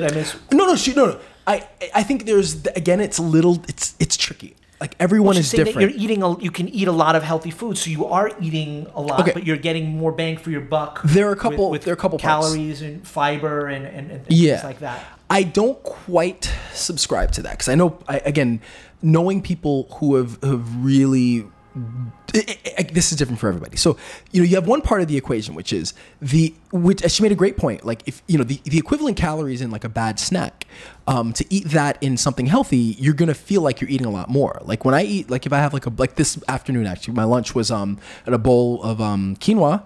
Speaker 2: No. I think there's, again, it's tricky. Like everyone is different.
Speaker 3: That you can eat a lot of healthy food, so you are eating a lot, but you're getting more bang for your buck.
Speaker 2: There are a couple
Speaker 3: calories
Speaker 2: parts.
Speaker 3: And fiber and things like that.
Speaker 2: I don't quite subscribe to that because I know, again, knowing people who have really. This is different for everybody. So, you have one part of the equation, which is which she made a great point. Like if, the equivalent calories in like a bad snack, to eat that in something healthy, you're going to feel like you're eating a lot more. Like when I eat, like if I have like this afternoon, actually, my lunch was, at a bowl of, quinoa,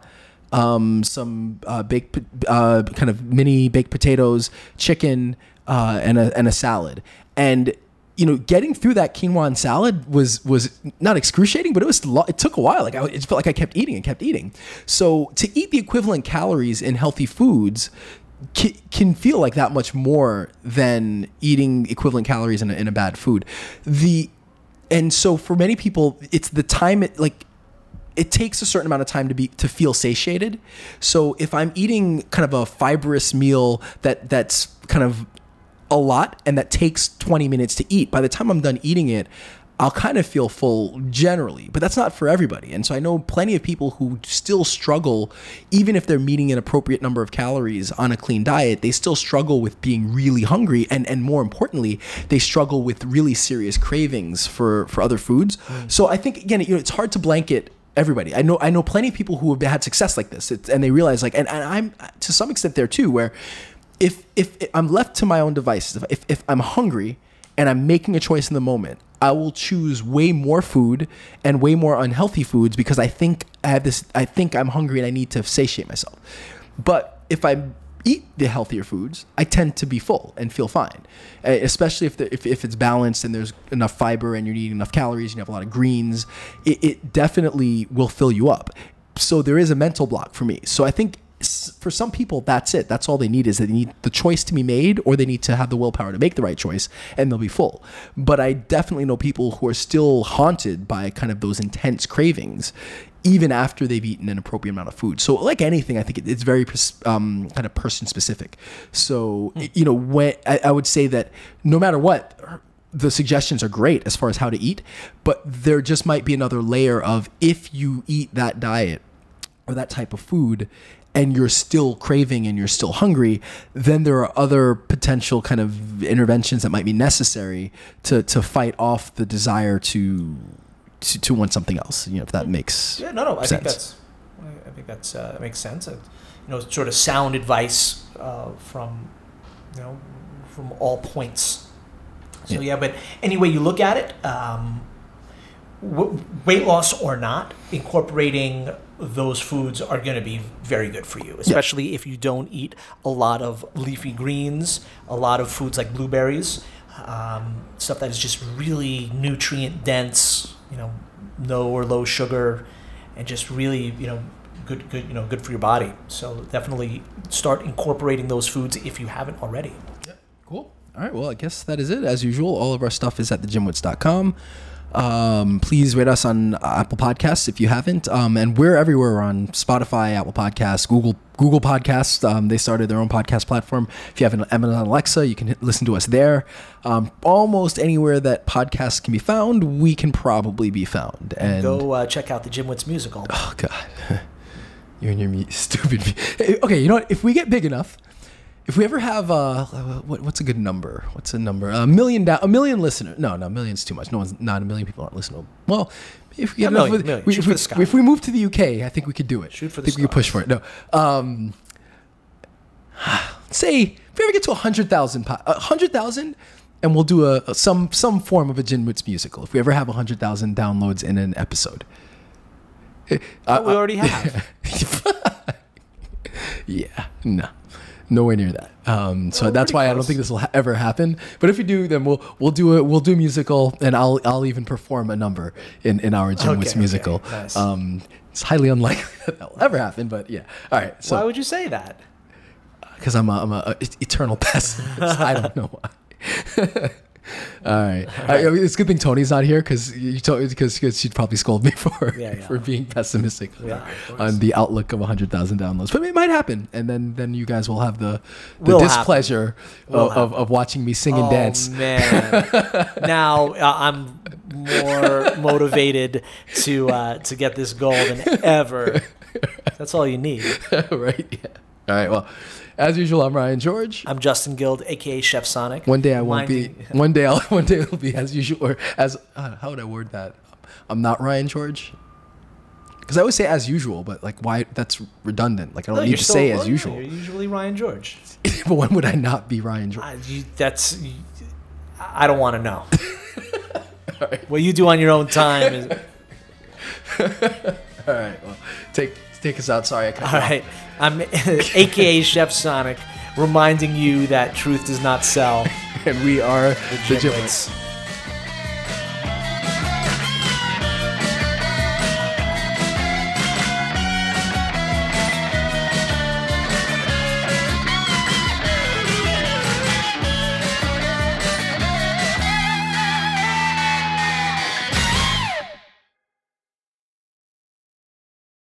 Speaker 2: some, baked, kind of mini baked potatoes, chicken, and a salad. And, getting through that quinoa and salad was not excruciating, but it took a while. Like it felt like I kept eating. So to eat the equivalent calories in healthy foods can feel like that much more than eating equivalent calories in a bad food. And so for many people, it's the time it takes a certain amount of time to feel satiated. So if I'm eating kind of a fibrous meal that's kind of a lot and that takes 20 minutes to eat, by the time I'm done eating it, I'll kind of feel full generally, but that's not for everybody. And so I know plenty of people who still struggle, even if they're meeting an appropriate number of calories on a clean diet, they still struggle with being really hungry. And more importantly, they struggle with really serious cravings for other foods. So I think, again, it's hard to blanket everybody. I know plenty of people who have had success like this, and they realize and I'm to some extent there too, where if I'm left to my own devices, if I'm hungry and I'm making a choice in the moment, I will choose way more food and way more unhealthy foods because I think I'm hungry and I need to satiate myself. But if I eat the healthier foods, I tend to be full and feel fine, especially if it's balanced and there's enough fiber and you're eating enough calories and you have a lot of greens. It definitely will fill you up. So there is a mental block for me. So I think for some people, that's it. That's all they need, is they need the choice to be made, or they need to have the willpower to make the right choice, and they'll be full. But I definitely know people who are still haunted by kind of those intense cravings, even after they've eaten an appropriate amount of food. So like anything, I think it's very kind of person specific. So, when I would say that no matter what, the suggestions are great as far as how to eat, but there just might be another layer of, if you eat that diet or that type of food and you're still craving and you're still hungry, then there are other potential kind of interventions that might be necessary to fight off the desire to want something else. If that makes sense.
Speaker 3: I think that makes sense. Sort of sound advice from all points. So but any way you look at it, weight loss or not, incorporating those foods are going to be very good for you, especially if you don't eat a lot of leafy greens, a lot of foods like blueberries, stuff that is just really nutrient dense, no or low sugar, and just really, good for your body. So definitely start incorporating those foods if you haven't already.
Speaker 2: Yeah. Cool. All right. Well, I guess that is it. As usual, all of our stuff is at thegymwits.com. Please rate us on Apple Podcasts if you haven't, and we're everywhere. We're on Spotify, Apple Podcasts, Google Podcasts. They started their own podcast platform. If you have an Amazon Alexa, you can listen to us there. Almost anywhere that podcasts can be found, we can probably be found. And
Speaker 3: go check out the Gymwits musical.
Speaker 2: Oh God, you and your stupid. Okay, you know what? If we get big enough, if we ever have what's a good number? What's a number? A million listeners? No, million's too much. Not a million people aren't listening. Well, if we if we move to the UK, I think we could do it.
Speaker 3: Shoot for the
Speaker 2: I think we could push for it. No, say if we ever get to 100,000, and we'll do some form of a Gymwits musical. If we ever have 100,000 downloads in an episode,
Speaker 3: we already have.
Speaker 2: Yeah, no. Nowhere near that. So that's why close. I don't think this will ever happen. But if we do, then we'll do a musical, and I'll even perform a number in our Gymwits musical.
Speaker 3: Okay. Nice.
Speaker 2: It's highly unlikely that will ever happen, but yeah. All right. So
Speaker 3: why would you say that?
Speaker 2: Because I'm a eternal pessimist. I don't know why. All right. It's a good thing Tony's not here because she'd probably scold me for being pessimistic on the outlook of 100,000 downloads. But it might happen, and then you guys will have the displeasure of watching me sing and dance.
Speaker 3: Man, now I'm more motivated to get this goal than ever. That's all you need,
Speaker 2: right? Yeah. All right. Well. As usual, I'm Ryan George.
Speaker 3: I'm Justin Guild, aka Chef Sonic.
Speaker 2: One day I won't be. One day it'll be as usual, or as how would I word that? I'm not Ryan George. Because I always say as usual, but like why? That's redundant. Like I don't need to say as usual.
Speaker 3: You're usually Ryan George.
Speaker 2: But when would I not be Ryan George?
Speaker 3: I don't want to know.
Speaker 2: All right.
Speaker 3: What you do on your own time is.
Speaker 2: All right. Well, take us out. Sorry, I cut you off.
Speaker 3: All right. I'm aka Chef Sonic, reminding you that truth does not sell.
Speaker 2: And we are the Gymwits.